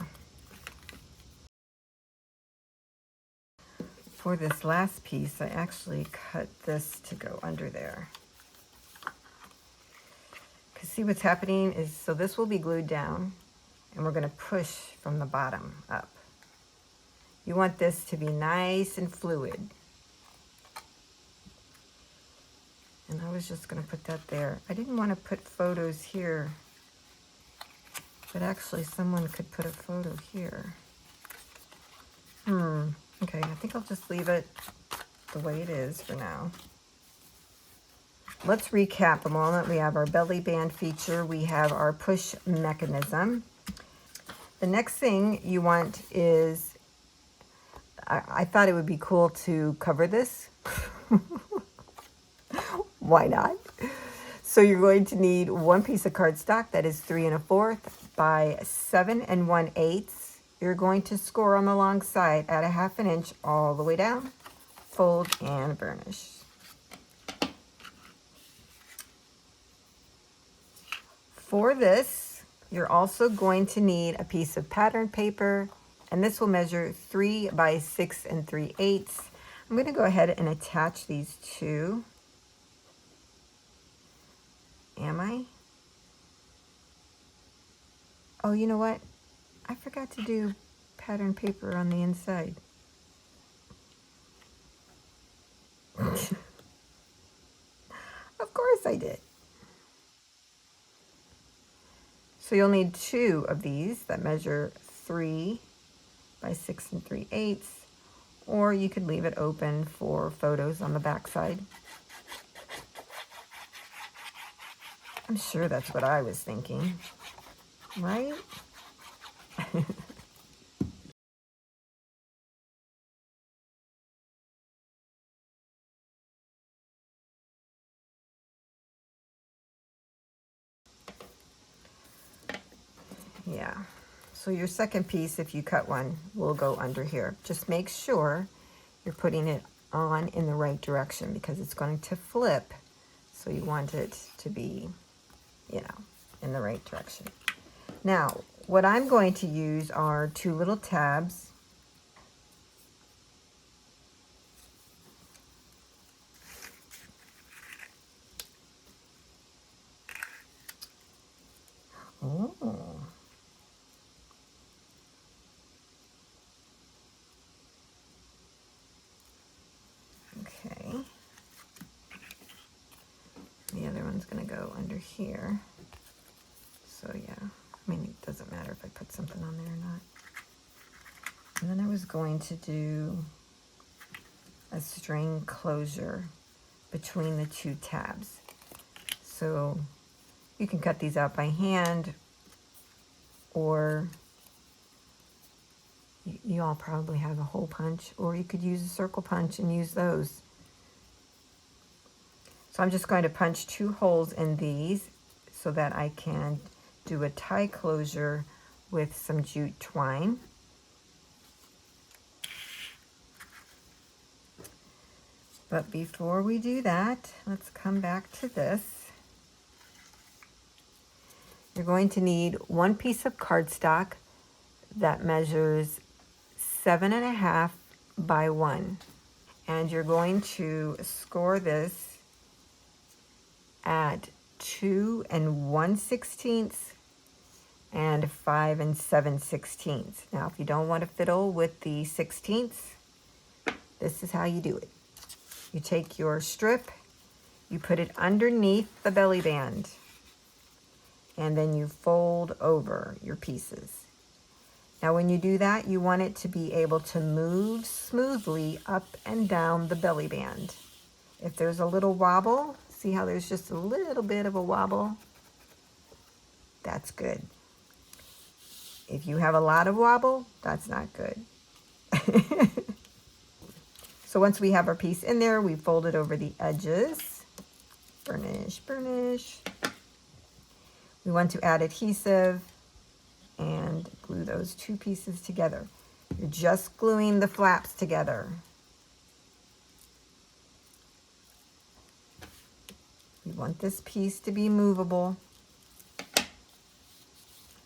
For this last piece, I actually cut this to go under there. Because see what's happening is, so this will be glued down, and we're going to push from the bottom up. You want this to be nice and fluid. And I was just going to put that there. I didn't want to put photos here, but actually someone could put a photo here. Okay, I think I'll just leave it the way it is for now. Let's recap a moment. We have our belly band feature. We have our push mechanism. The next thing you want is, I thought it would be cool to cover this. Why not? So you're going to need one piece of cardstock that is 3 1/4 by 7 1/8. You're going to score on the long side at 1/2 inch all the way down. Fold and burnish. For this, you're also going to need a piece of pattern paper, and this will measure 3 by 6 3/8. I'm going to go ahead and attach these two. Am I? Oh, you know what? I forgot to do pattern paper on the inside. Of course I did. So you'll need 2 of these that measure 3 by 6 3/8, or you could leave it open for photos on the back side. I'm sure that's what I was thinking, right? Yeah. So your second piece, if you cut one, will go under here. Just make sure you're putting it on in the right direction because it's going to flip. So you want it to be, you know, in the right direction. Now, what I'm going to use are 2 little tabs. Oh. Okay. The other one's going to go under here. So yeah, I mean, it doesn't matter if I put something on there or not. And then I was going to do a string closure between the 2 tabs. So you can cut these out by hand, or you all probably have a hole punch, or you could use a circle punch and use those. So I'm just going to punch 2 holes in these so that I can do a tie closure with some jute twine. But before we do that, let's come back to this. You're going to need 1 piece of cardstock that measures 7.5 by 1. And you're going to score this at 2 1/16 and 5 7/16. Now, if you don't want to fiddle with the 16ths, this is how you do it. You take your strip, you put it underneath the belly band, and then you fold over your pieces. Now, when you do that, you want it to be able to move smoothly up and down the belly band. If there's a little wobble, see how there's just a little bit of a wobble? That's good. If you have a lot of wobble, that's not good. So once we have our piece in there, we fold it over the edges. Burnish, burnish. We want to add adhesive and glue those 2 pieces together. You're just gluing the flaps together. We want this piece to be movable.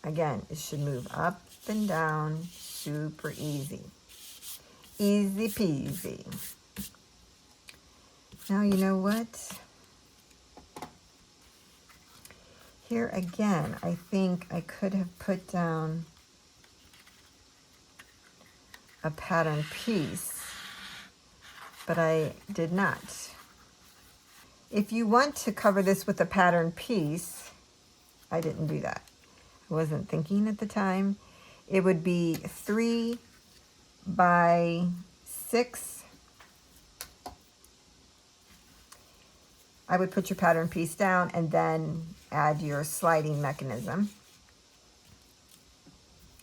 Again, it should move up and down, super easy. Easy peasy. Now, you know what? Here again, I think I could have put down a pattern piece, but I did not. If you want to cover this with a pattern piece, I didn't do that. I wasn't thinking at the time. It would be 3 by 6. I would put your pattern piece down and then add your sliding mechanism.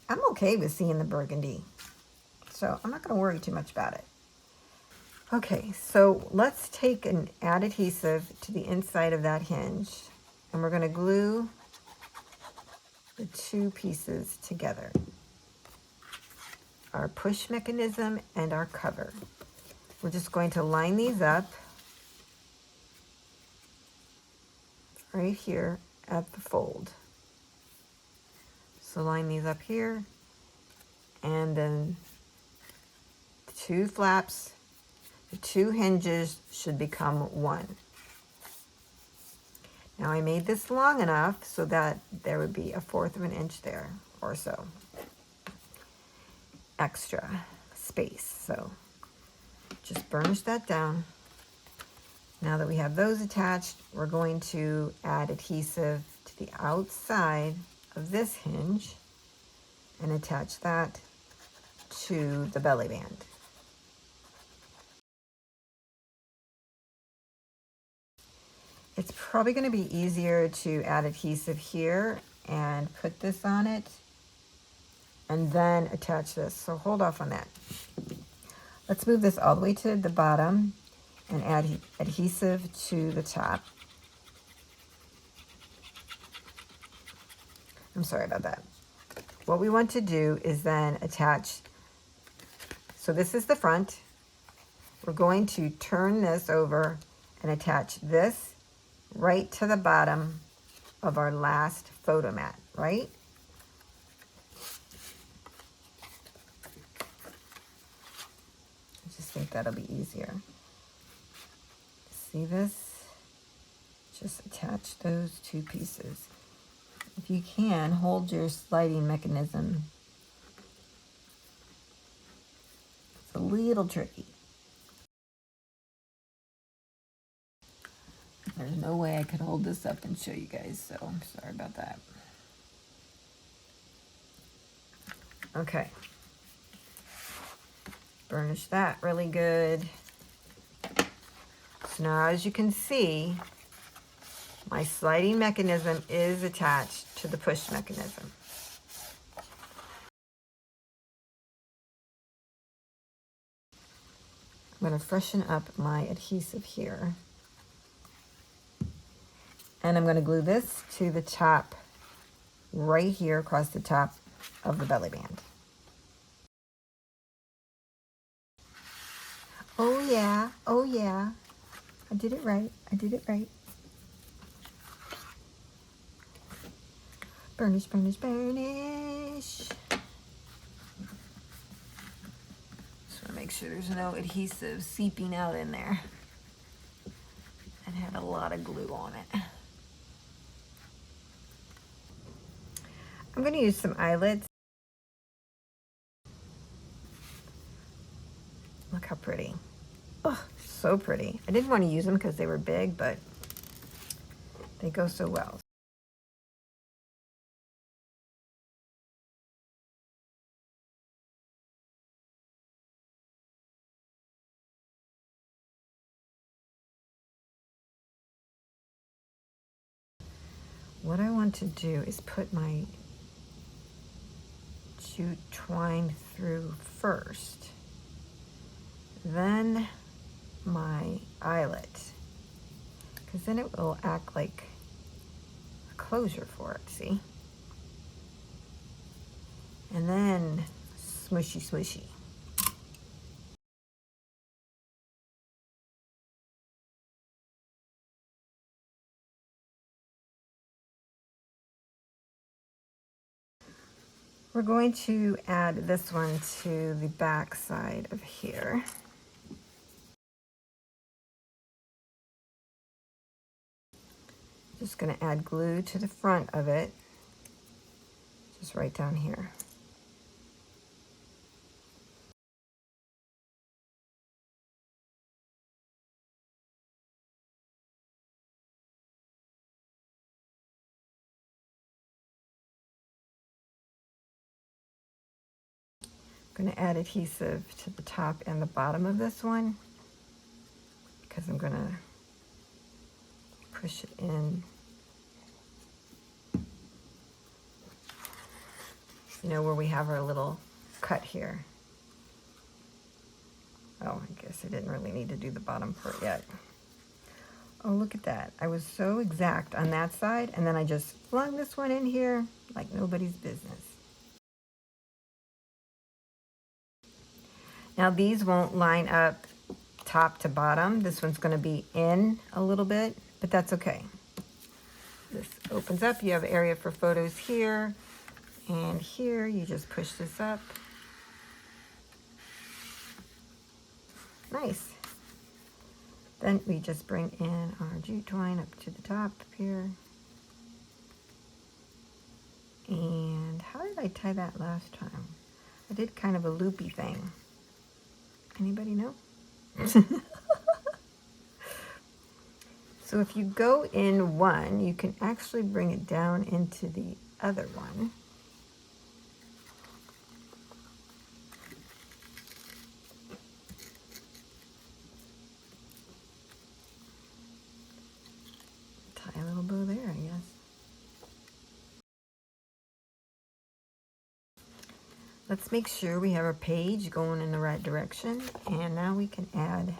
I'm okay with seeing the burgundy, so I'm not going to worry too much about it. Okay, so let's take and add adhesive to the inside of that hinge, and we're going to glue the 2 pieces together. Our push mechanism and our cover. We're just going to line these up right here at the fold. So line these up here, and then the 2 flaps, the 2 hinges should become 1. Now I made this long enough so that there would be 1/4 of an inch there or so extra space. So just burnish that down. Now that we have those attached, we're going to add adhesive to the outside of this hinge and attach that to the belly band. It's probably going to be easier to add adhesive here and put this on it and then attach this. So hold off on that. Let's move this all the way to the bottom and add adhesive to the top. I'm sorry about that. what we want to do is then attach, so this is the front. We're going to turn this over and attach this right to the bottom of our last photo mat, right? I just think that'll be easier. See this? Just attach those two pieces. If you can, hold your sliding mechanism. It's a little tricky. There's no way I could hold this up and show you guys, so I'm sorry about that. Okay. Burnish that really good. So now, as you can see, my sliding mechanism is attached to the push mechanism. I'm going to freshen up my adhesive here. And I'm going to glue this to the top, right here across the top of the belly band. Oh yeah, oh yeah. I did it right, I did it right. Burnish, burnish, burnish. Just want to make sure there's no adhesive seeping out in there. It had a lot of glue on it. I'm going to use some eyelets. Look how pretty. Oh, so pretty. I didn't want to use them because they were big, but they go so well. What I want to do is put my jute twine through first, then my eyelet, because then it will act like a closure for it, see? And then smushy, smushy. We're going to add this one to the back side of here. Just going to add glue to the front of it, just right down here. I'm going to add adhesive to the top and the bottom of this one because I'm going to push it in. You know, where we have our little cut here. Oh, I guess I didn't really need to do the bottom part yet. Oh, look at that. I was so exact on that side, and then I just flung this one in here like nobody's business. Now these won't line up top to bottom. This one's going to be in a little bit, but that's okay. This opens up. You have area for photos here, and here you just push this up. Nice. Then we just bring in our jute twine up to the top here. And how did I tie that last time? I did kind of a loopy thing. Anybody know? So if you go in one, you can actually bring it down into the other one. Tie a little bow there, I guess. Let's make sure we have our page going in the right direction, and now we can add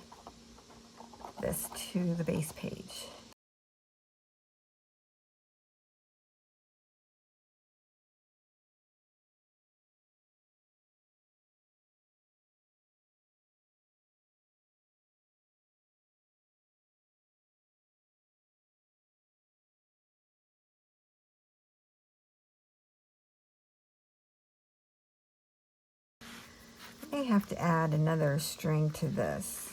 this to the base page. may have to add another string to this.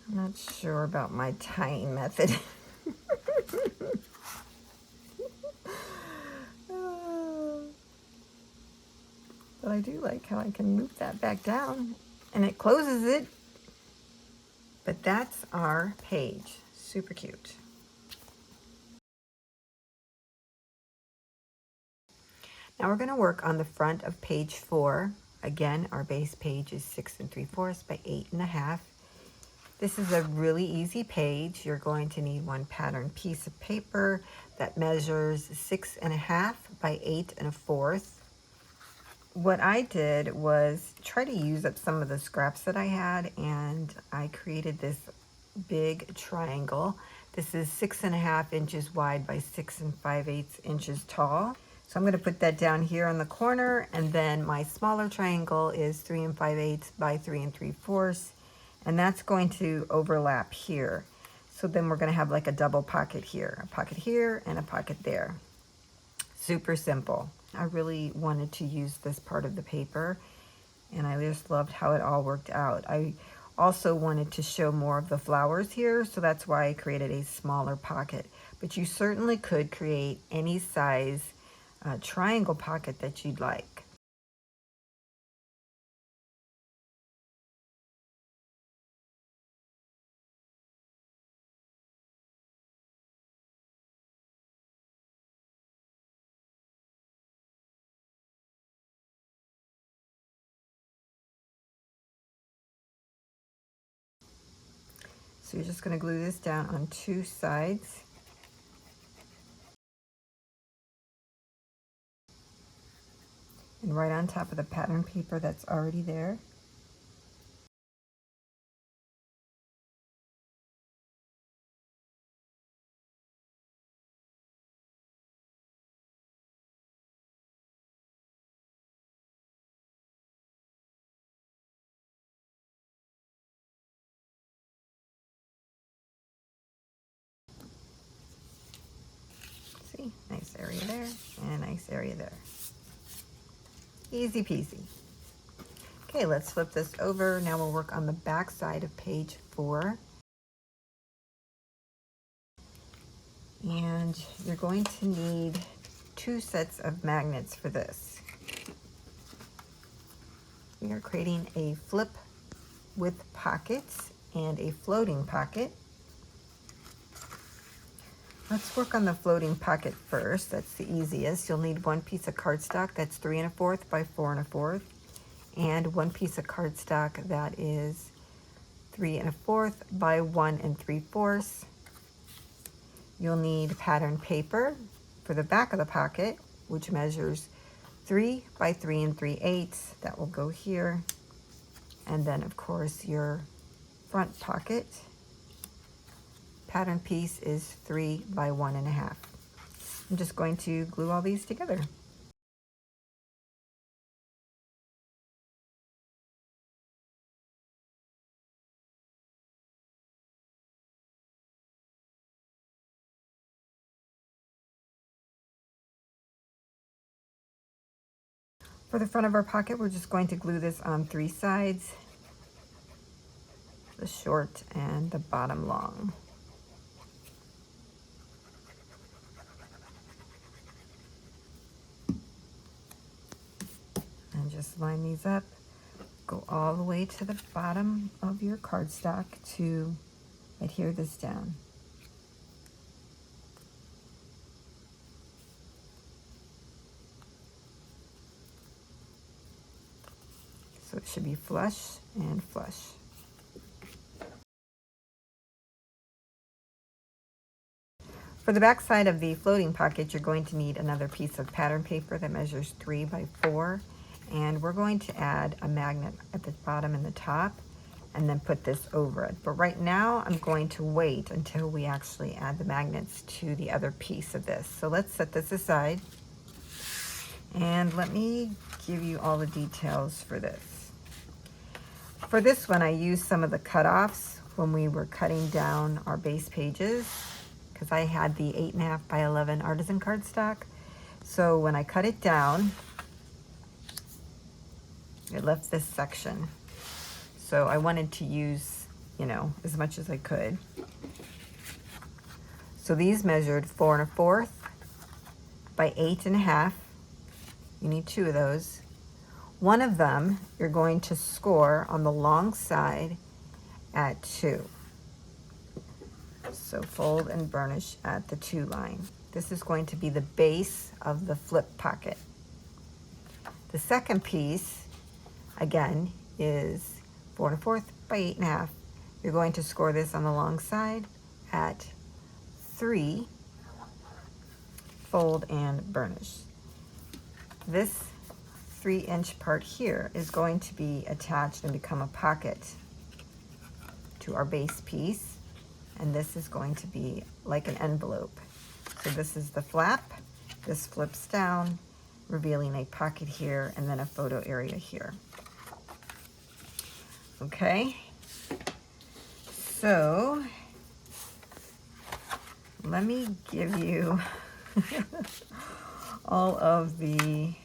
I'm not sure about my tying method. But I do like how I can loop that back down and it closes it. But that's our page. Super cute. Now we're going to work on the front of page 4. Again, our base page is 6 3/4 by 8 1/2. This is a really easy page. You're going to need one pattern piece of paper that measures 6 1/2 by 8 1/4. What I did was try to use up some of the scraps that I had, and I created this big triangle. This is 6 1/2 inches wide by 6 5/8 inches tall. So I'm going to put that down here on the corner, and then my smaller triangle is 3 5/8 by 3 3/4, and that's going to overlap here. So then we're going to have like a double pocket here and a pocket there. Super simple. I really wanted to use this part of the paper, and I just loved how it all worked out. I also wanted to show more of the flowers here, so that's why I created a smaller pocket. But you certainly could create any size triangle pocket that you'd like. So you're just going to glue this down on 2 sides. And right on top of the pattern paper that's already there. See, nice area there and a nice area there. Easy peasy. Okay, let's flip this over. Now we'll work on the back side of page 4. And you're going to need 2 sets of magnets for this. We are creating a flip with pockets and a floating pocket. Let's work on the floating pocket first. That's the easiest. You'll need 1 piece of cardstock that's 3 1/4 by 4 1/4, and 1 piece of cardstock that is 3 1/4 by 1 3/4. You'll need pattern paper for the back of the pocket, which measures 3 by 3 3/8. That will go here. And then, of course, your front pocket. Pattern piece is 3 by 1 1/2. I'm just going to glue all these together. For the front of our pocket, we're just going to glue this on 3 sides, the short and the bottom long. And just line these up, go all the way to the bottom of your cardstock to adhere this down. So it should be flush and flush. For the back side of the floating pocket, you're going to need another piece of pattern paper that measures 3 by 4. And we're going to add a magnet at the bottom and the top, and then put this over it. But right now, I'm going to wait until we actually add the magnets to the other piece of this. So let's set this aside. And let me give you all the details for this. For this one, I used some of the cutoffs when we were cutting down our base pages, because I had the 8 1/2 by 11 artisan cardstock. So when I cut it down, It left this section. So I wanted to use, you know, as much as I could. So these measured 4 1/4 by 8 1/2. You need 2 of those. One of them you're going to score on the long side at 2. So fold and burnish at the 2 line. This is going to be the base of the flip pocket. The second piece, again, is 4 1/4 by 8 1/2. You're going to score this on the long side at 3, fold and burnish. This 3-inch part here is going to be attached and become a pocket to our base piece, and this is going to be like an envelope. So this is the flap, this flips down, revealing a pocket here and then a photo area here. Okay, so let me give you all of the,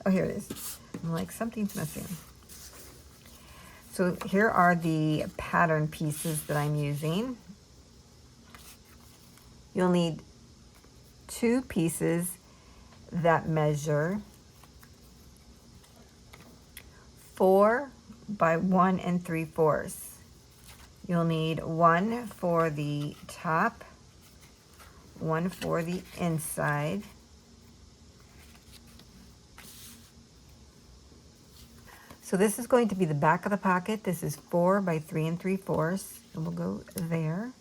oh, here it is. I'm like, something's missing. So here are the pattern pieces that I'm using. You'll need 2 pieces that measure 4 by 1 3/4. You'll need 1 for the top, 1 for the inside, so this is going to be the back of the pocket. This is 4 by 3 3/4. It will go there.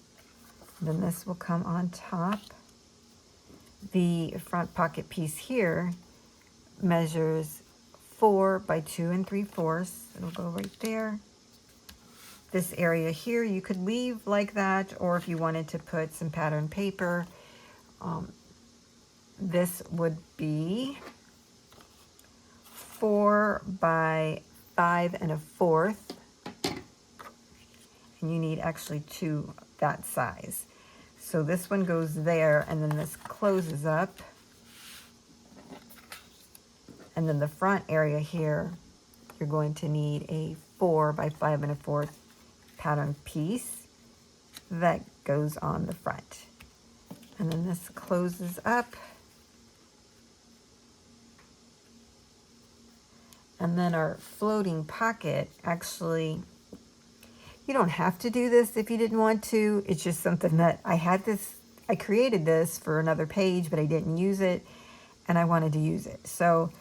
Then this will come on top. The front pocket piece here measures 4 by 2 3/4. It'll go right there. This area here you could leave like that, or if you wanted to put some pattern paper, this would be 4 by 5 1/4, and you need actually 2 that size. So this one goes there, and then this closes up, and then the front area here, you're going to need a 4 by 5 1/4 pattern piece that goes on the front. And then this closes up. And then our floating pocket, actually, you don't have to do this if you didn't want to. It's just something that I created this for another page, but I didn't use it, and I wanted to use it. So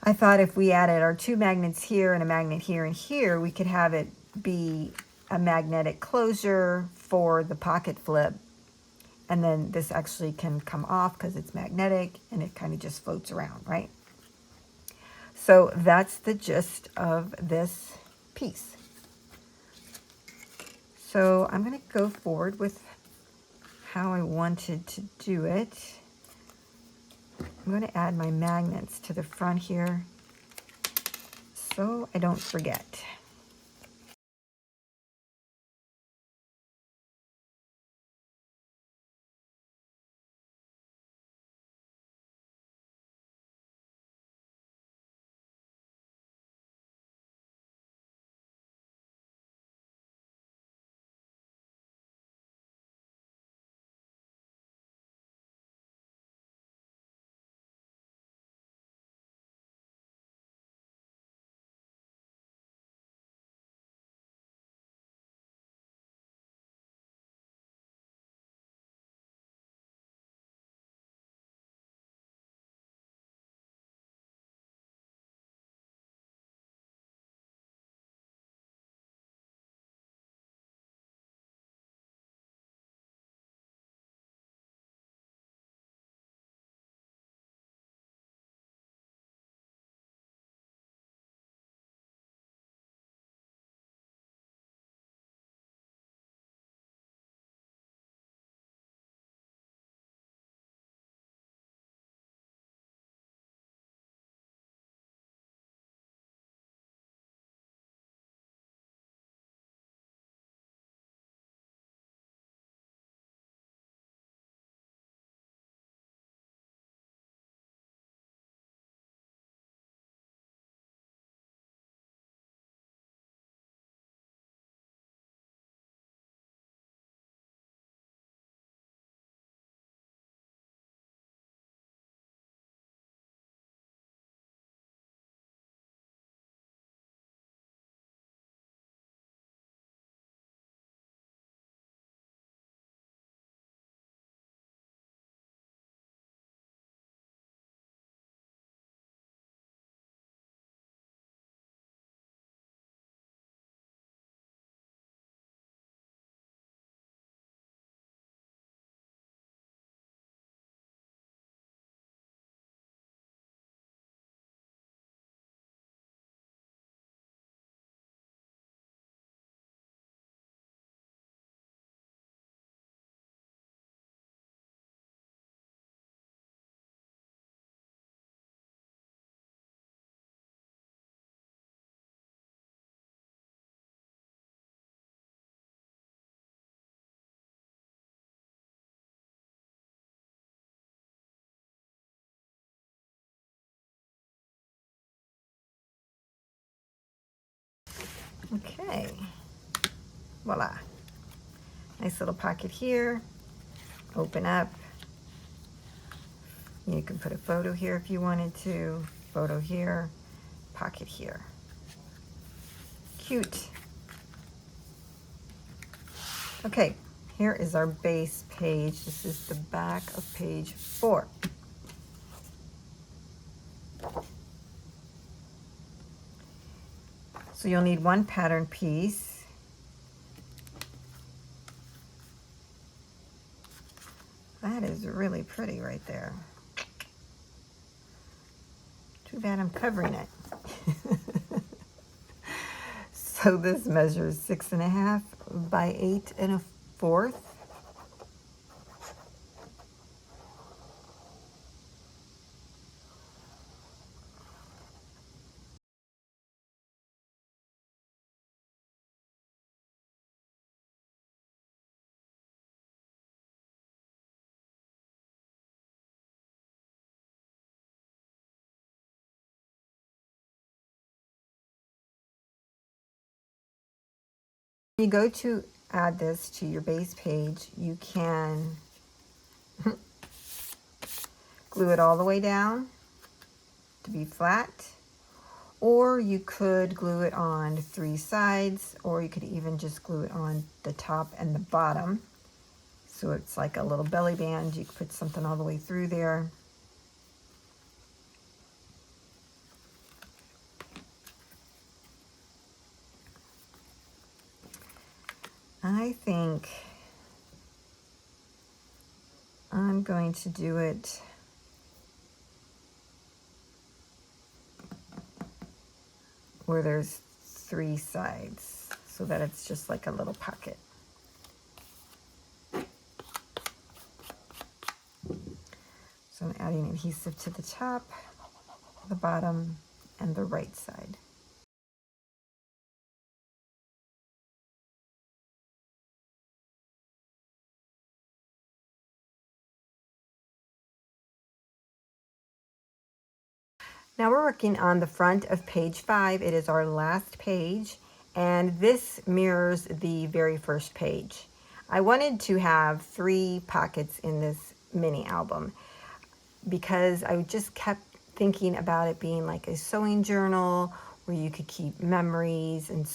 I thought if we added our 2 magnets here and a magnet here and here, we could have it be a magnetic closure for the pocket flip. And then this actually can come off because it's magnetic, and it kind of just floats around, right? So that's the gist of this piece. So I'm going to go forward with how I wanted to do it. I'm going to add my magnets to the front here so I don't forget. Okay, voila. Nice little pocket here. Open up. You can put a photo here if you wanted to. Photo here, pocket here. Cute. Okay, here is our base page. This is the back of page 4. So you'll need one pattern piece. That is really pretty right there. Too bad I'm covering it. So this measures 6.5 by 8 1/4. When you go to add this to your base page, you can glue it all the way down to be flat, or you could glue it on 3 sides, or you could even just glue it on the top and the bottom. So it's like a little belly band. You could put something all the way through there. I think I'm going to do it where there's 3 sides so that it's just like a little pocket. So I'm adding adhesive to the top, the bottom, and the right side. Now we're working on the front of page 5. It is our last page, and this mirrors the very first page. I wanted to have 3 pockets in this mini album because I just kept thinking about it being like a sewing journal where you could keep memories and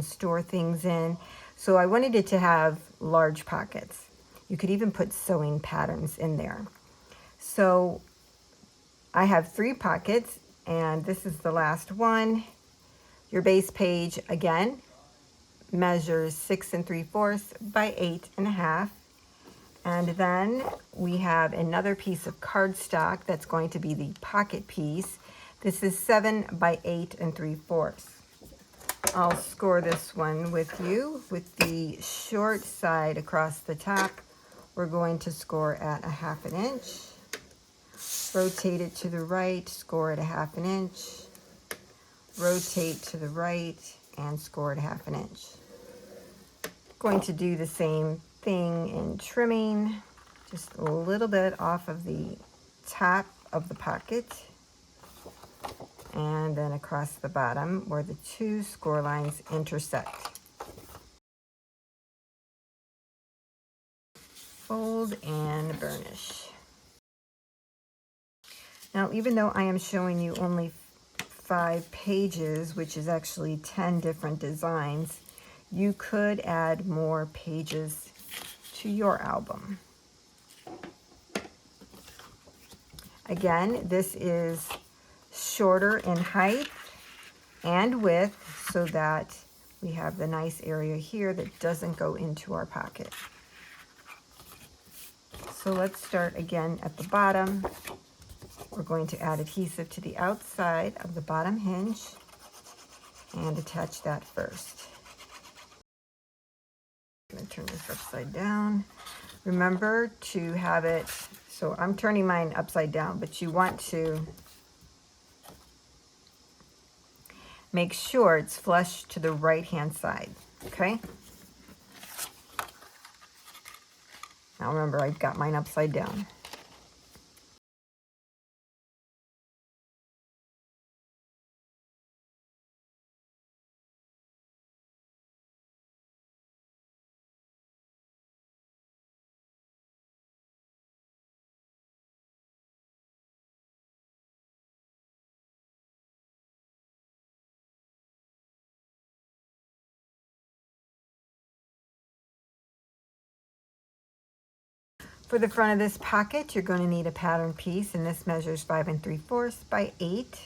store things in. So I wanted it to have large pockets. You could even put sewing patterns in there. So I have 3 pockets, and this is the last one. Your base page, again, measures 6 3/4 by 8 1/2. And then we have another piece of cardstock that's going to be the pocket piece. This is 7 by 8 3/4. I'll score this one with you. With the short side across the top, we're going to score at 1/2 inch. Rotate it to the right, score at 1/2 inch. Rotate to the right and score at 1/2 inch. Going to do the same thing in trimming, just a little bit off of the top of the pocket and then across the bottom where the 2 score lines intersect. Fold and burnish. Now, even though I am showing you only 5 pages, which is actually 10 different designs, you could add more pages to your album. Again, this is shorter in height and width so that we have the nice area here that doesn't go into our pocket. So let's start again at the bottom. We're going to add adhesive to the outside of the bottom hinge and attach that first. I'm going to turn this upside down. Remember to have it, so I'm turning mine upside down, but you want to make sure it's flush to the right hand side, okay? Now remember, I've got mine upside down. For the front of this pocket, you're going to need a pattern piece, and this measures 5 3/4 by 8.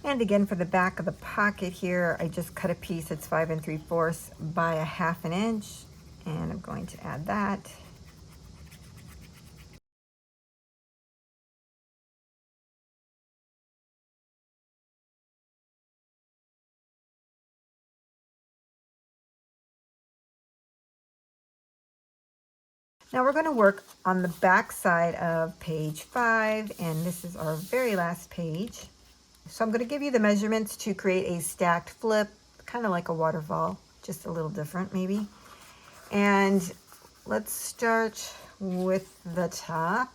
And again, for the back of the pocket here, I just cut a piece that's 5 3/4 by a 1/2 inch, and I'm going to add that. Now we're going to work on the back side of page 5, and this is our very last page. So I'm going to give you the measurements to create a stacked flip, kind of like a waterfall, just a little different maybe. And let's start with the top.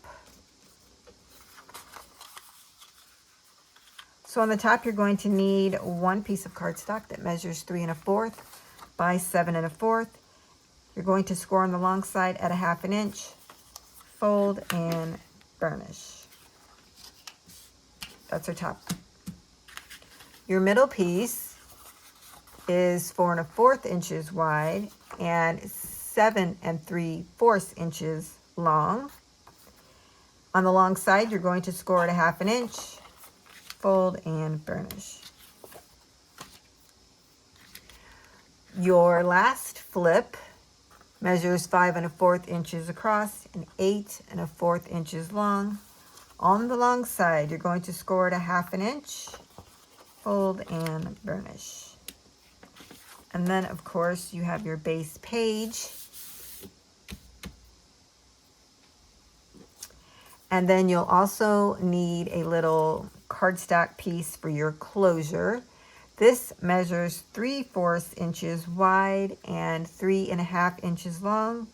So on the top, you're going to need one piece of cardstock that measures 3 1/4 by 7 1/4. You're going to score on the long side at a 1/2 inch, fold and burnish. That's our top. Your middle piece is 4 1/4 inches wide and 7 3/4 inches long. On the long side, you're going to score at a 1/2 inch, fold and burnish. Your last flip measures 5 1/4 inches across and 8 1/4 inches long. On the long side, you're going to score at a 1/2 inch, fold and burnish. And then, of course, you have your base page. And then you'll also need a little cardstock piece for your closure. This measures 3/4 inches wide and 3 1/2 inches long.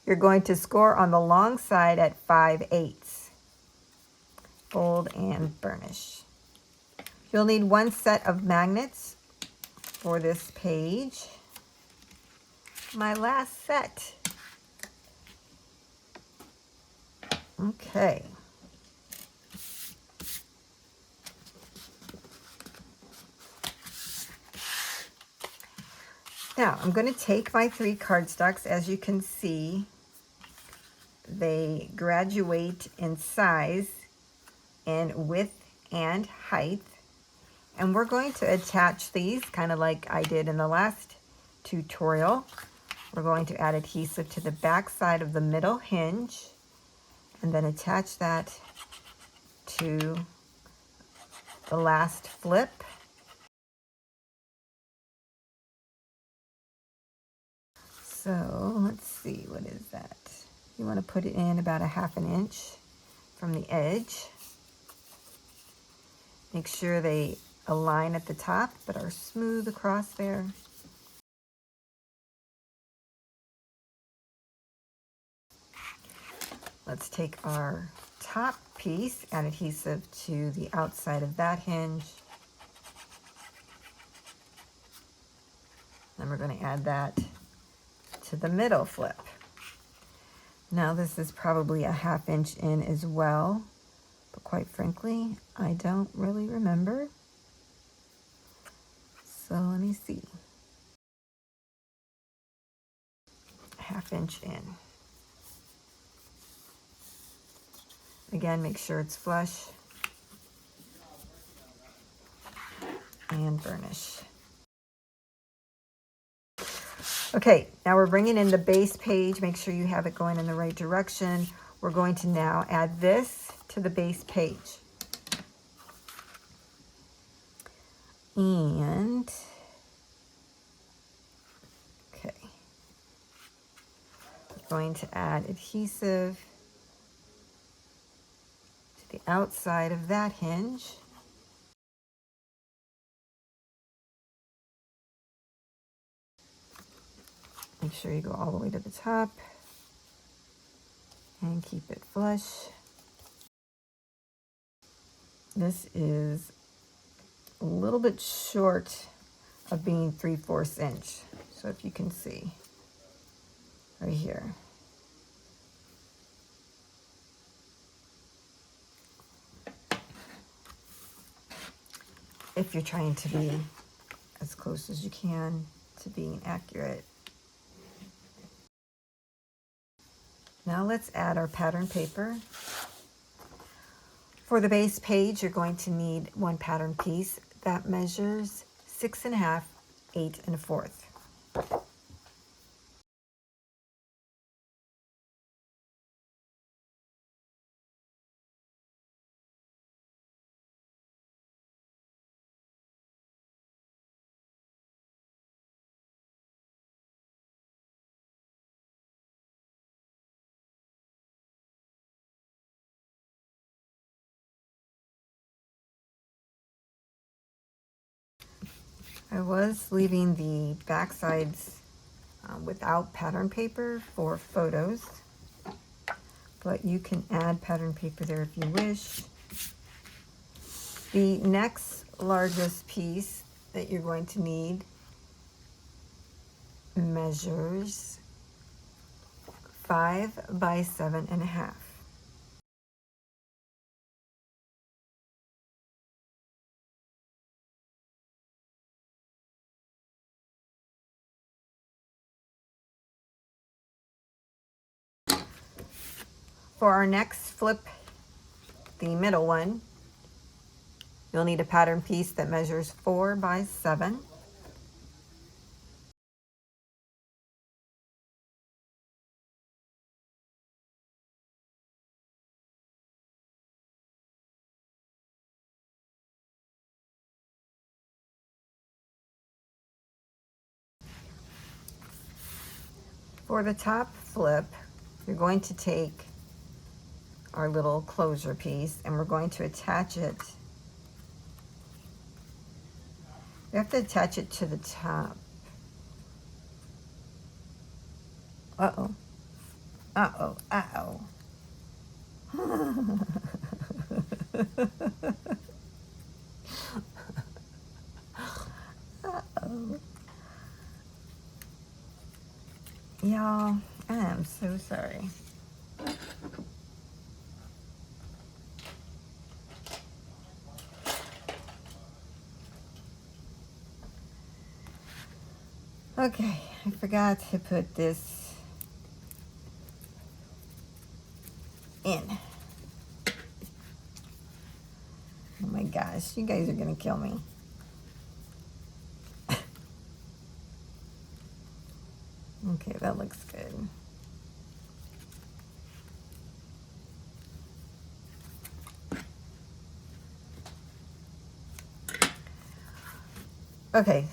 You're going to score on the long side at 5/8. Fold and burnish. You'll need one set of magnets for this page. My last set. Okay. Now, I'm going to take my 3 cardstocks. As you can see, they graduate in size, in width, and height. And we're going to attach these kind of like I did in the last tutorial. We're going to add adhesive to the back side of the middle hinge and then attach that to the last flip. So let's see, what is that? You want to put it in about a 1/2 inch from the edge. Make sure they align at the top but are smooth across there. Let's take our top piece, add adhesive to the outside of that hinge. Then we're going to add that to the middle flip. Now this is probably a 1/2 inch in as well, but quite frankly, I don't really remember. So let me see. 1/2 inch in. Again, make sure it's flush and burnish. Okay, now we're bringing in the base page. Make sure you have it going in the right direction. We're going to now add this to the base page. And, okay, we're going to add adhesive to the outside of that hinge. Make sure you go all the way to the top and keep it flush. This is a little bit short of being 3/4 inch. So if you can see right here. If you're trying to be as close as you can to being accurate. Now let's add our pattern paper. For the base page, you're going to need one pattern piece that measures 6 1/2, 8 1/4. I was leaving the back sides without pattern paper for photos, but you can add pattern paper there if you wish. The next largest piece that you're going to need measures 5 by 7 1/2. For our next flip, the middle one, you'll need a pattern piece that measures 4 by 7. For the top flip, you're going to take our little closure piece and we're going to attach it. We have to attach it to the top. Uh-oh. Uh-oh. Uh-oh. Uh-oh. Y'all, I am so sorry. Okay, I forgot to put this in. Oh my gosh, you guys are gonna kill me. Okay, that looks good. Okay,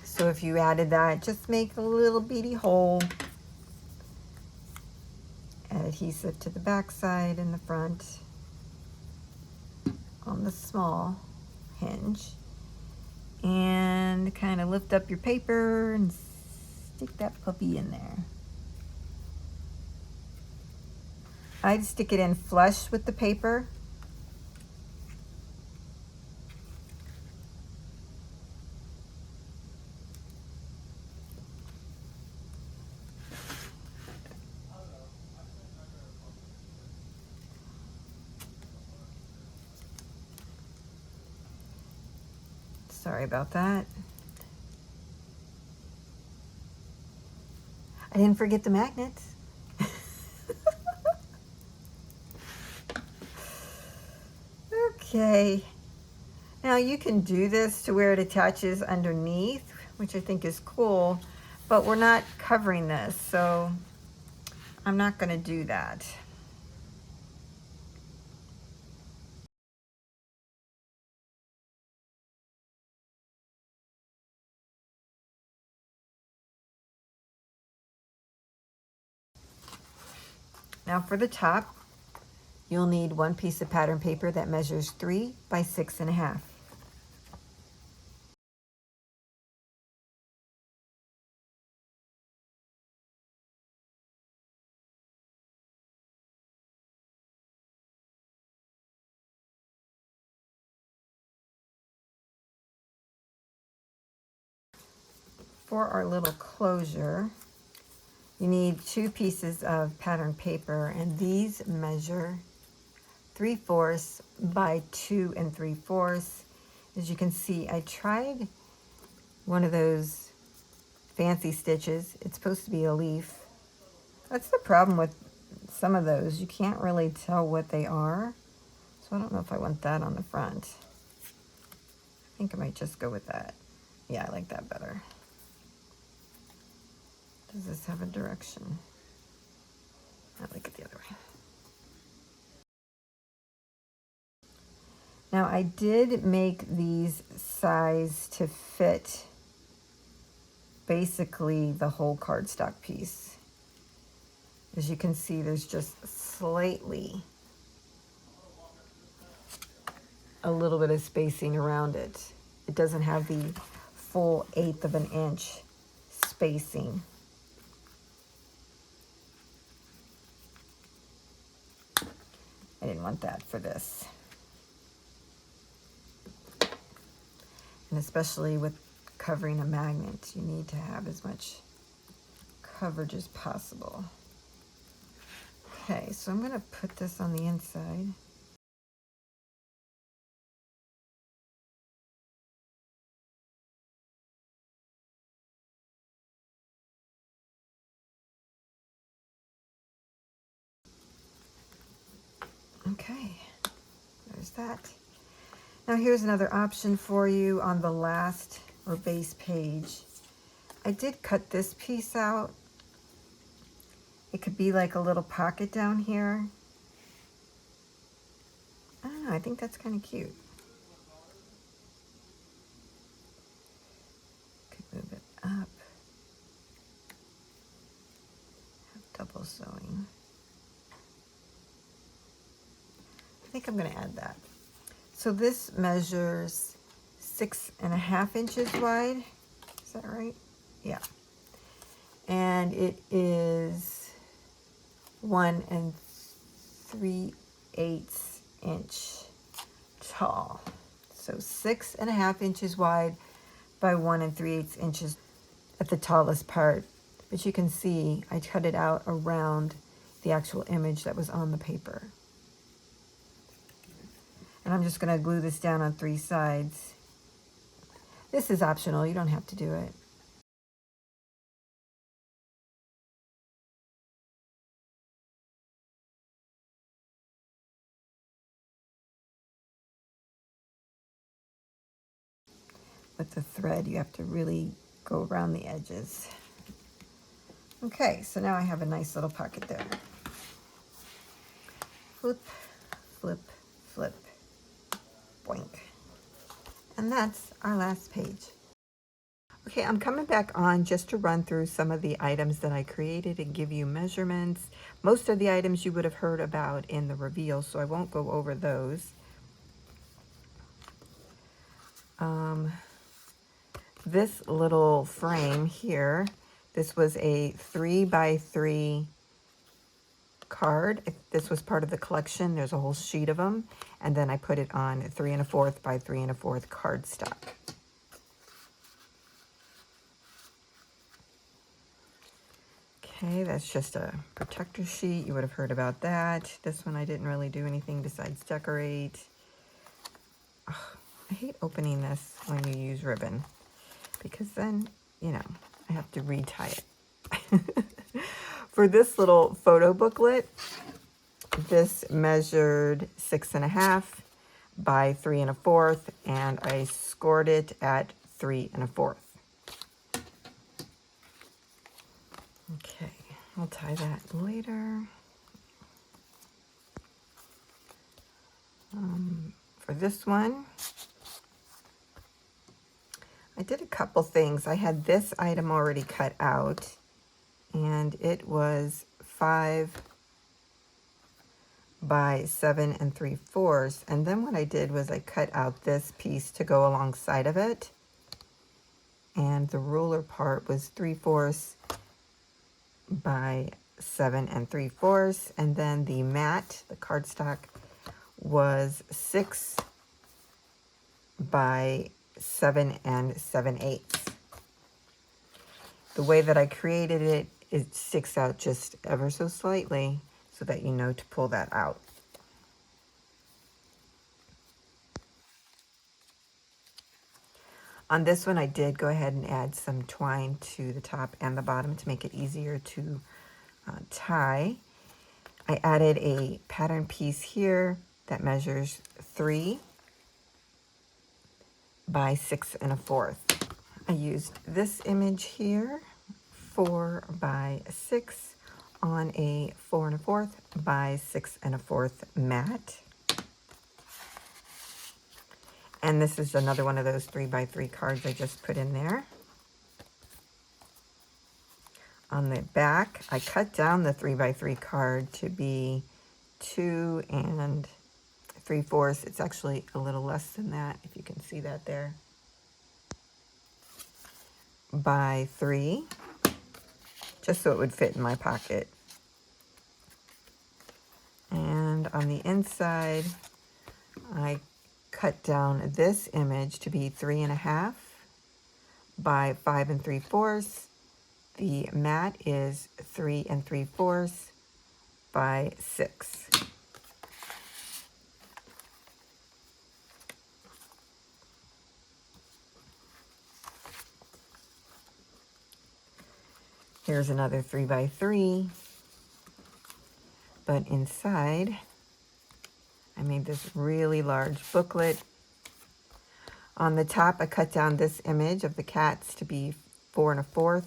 so if you added that, just make a little beady hole. Add adhesive to the back side and the front on the small hinge. And kind of lift up your paper and stick that puppy in there. I'd stick it in flush with the paper. Sorry about that. I didn't forget the magnets. Okay. Now you can do this to where it attaches underneath, which I think is cool, but we're not covering this, so I'm not going to do that. Now for the top, you'll need one piece of pattern paper that measures 3 by 6 1/2. For our little closure, you need 2 pieces of pattern paper, and these measure 3/4 by 2 3/4. As you can see, I tried one of those fancy stitches. It's supposed to be a leaf. That's the problem with some of those. You can't really tell what they are. So I don't know if I want that on the front. I think I might just go with that. Yeah, I like that better. Does this have a direction? I like it the other way. Now I did make these size to fit basically the whole cardstock piece. As you can see, there's just slightly a little bit of spacing around it. It doesn't have the full 1/8 of an inch spacing. I didn't want that for this. And especially with covering a magnet, you need to have as much coverage as possible. Okay, so I'm going to put this on the inside. Okay, there's that. Now here's another option for you on the last or base page. I did cut this piece out. It could be like a little pocket down here. I don't know, I think that's kind of cute. Could move it up. Have double sewing. I think I'm going to add that. So this measures 6.5 inches wide. Is that right? Yeah. And it is 1 3/8 inch tall. So 6.5 inches wide by 1 3/8 inches at the tallest part. But you can see I cut it out around the actual image that was on the paper. And I'm just going to glue this down on 3 sides. This is optional, you don't have to do it. With the thread, you have to really go around the edges. Okay, so now I have a nice little pocket there. Flip, flip, flip, boink. And that's our last page. Okay, I'm coming back on just to run through some of the items that I created and give you measurements. Most of the items you would have heard about in the reveal, so I won't go over those. This little frame here, this was a 3x3 card. This was part of the collection. There's a whole sheet of them. And then I put it on 3 1/4 by 3 1/4 cardstock. Okay, that's just a protector sheet. You would have heard about that. This one I didn't really do anything besides decorate. Ugh, I hate opening this when you use ribbon, because then, you know, I have to retie it. For this little photo booklet, this measured 6.5 by 3 1/4, and I scored it at 3 1/4. Okay, I'll tie that later. For this one, I did a couple things. I had this item already cut out, and it was 5 by 7 3/4. And then what I did was I cut out this piece to go alongside of it. And the ruler part was 3/4 by 7 3/4. And then the mat, the cardstock, was 6 by 7 7/8. the way that I created it, it sticks out just ever so slightly so that you know to pull that out. On this one, I did go ahead and add some twine to the top and the bottom to make it easier to tie. I added a pattern piece here that measures 3 by 6 1/4. I used this image here, 4 by 6, on a 4 1/4 by 6 1/4 mat. And this is another one of those 3 by 3 cards I just put in there. On the back, I cut down the 3 by 3 card to be 2 3/4. It's actually a little less than that, if you can see that there. By 3, just so it would fit in my pocket. And on the inside, I cut down this image to be 3 1/2 by 5 3/4. The mat is 3 3/4 by 6. Here's another 3 by 3, but inside I made this really large booklet. On the top, I cut down this image of the cats to be 4 1/4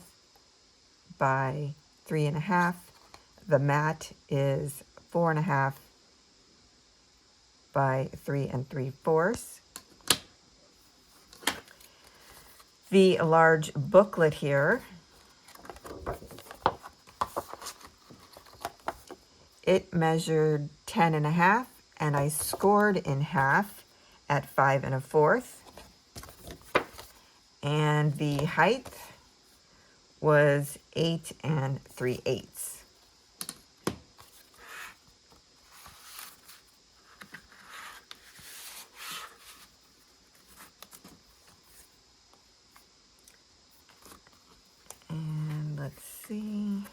by 3 1/2. The mat is 4 1/2 by 3 3/4. The large booklet here, it measured 10 1/2, and I scored in half at 5 1/4. And the height was 8 3/8. And let's see.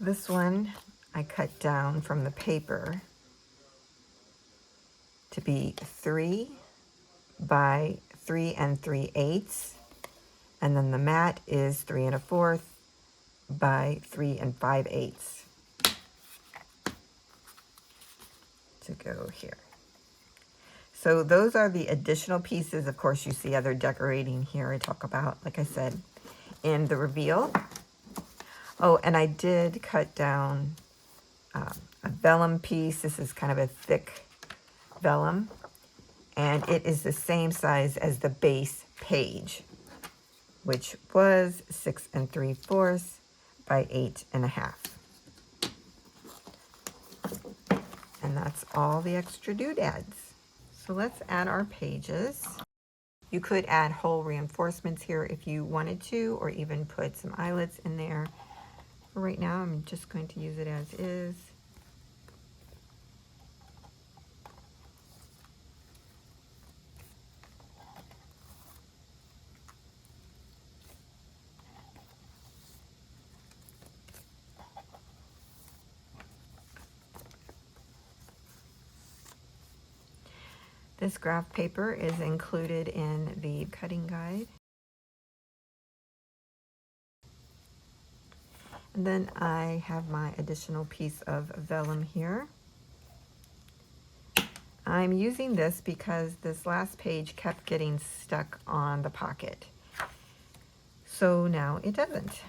This one I cut down from the paper to be 3 by 3 3/8, and then the mat is 3 1/4 by 3 5/8 to go here. So those are the additional pieces. Of course, you see other decorating here I talk about, like I said, in the reveal. Oh, and I did cut down a vellum piece. This is kind of a thick vellum, and it is the same size as the base page, which was 6 3/4 by 8 1/2. And that's all the extra doodads. So let's add our pages. You could add whole reinforcements here if you wanted to, or even put some eyelets in there. For right now, I'm just going to use it as is. This graph paper is included in the cutting guide. And then I have my additional piece of vellum here. I'm using this because this last page kept getting stuck on the pocket. So now it doesn't.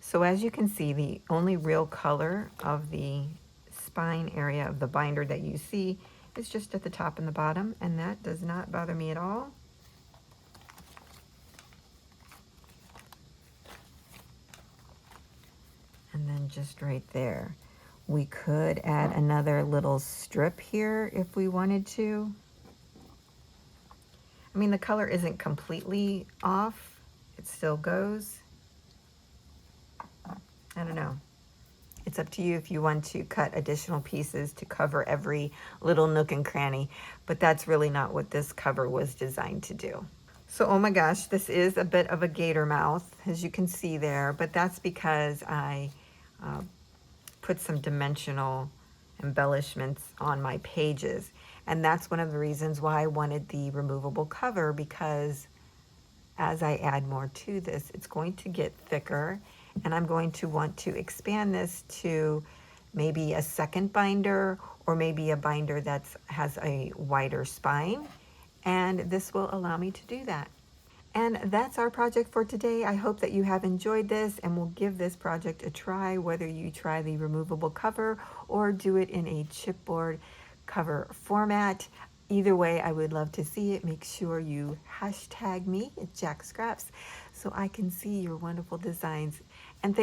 So as you can see, the only real color of the spine area of the binder that you see is just at the top and the bottom, and that does not bother me at all. And then just right there. We could add another little strip here if we wanted to. I mean, the color isn't completely off. It still goes. I don't know. It's up to you if you want to cut additional pieces to cover every little nook and cranny, but that's really not what this cover was designed to do. So, oh my gosh, this is a bit of a gator mouth, as you can see there, but that's because I uh, put some dimensional embellishments on my pages. And that's one of the reasons why I wanted the removable cover, because as I add more to this, it's going to get thicker, and I'm going to want to expand this to maybe a second binder, or maybe a binder that has a wider spine, and this will allow me to do that. And that's our project for today. I hope that you have enjoyed this and will give this project a try, whether you try the removable cover or do it in a chipboard cover format. Either way, I would love to see it. Make sure you hashtag me at Jacqs so I can see your wonderful designs. And thank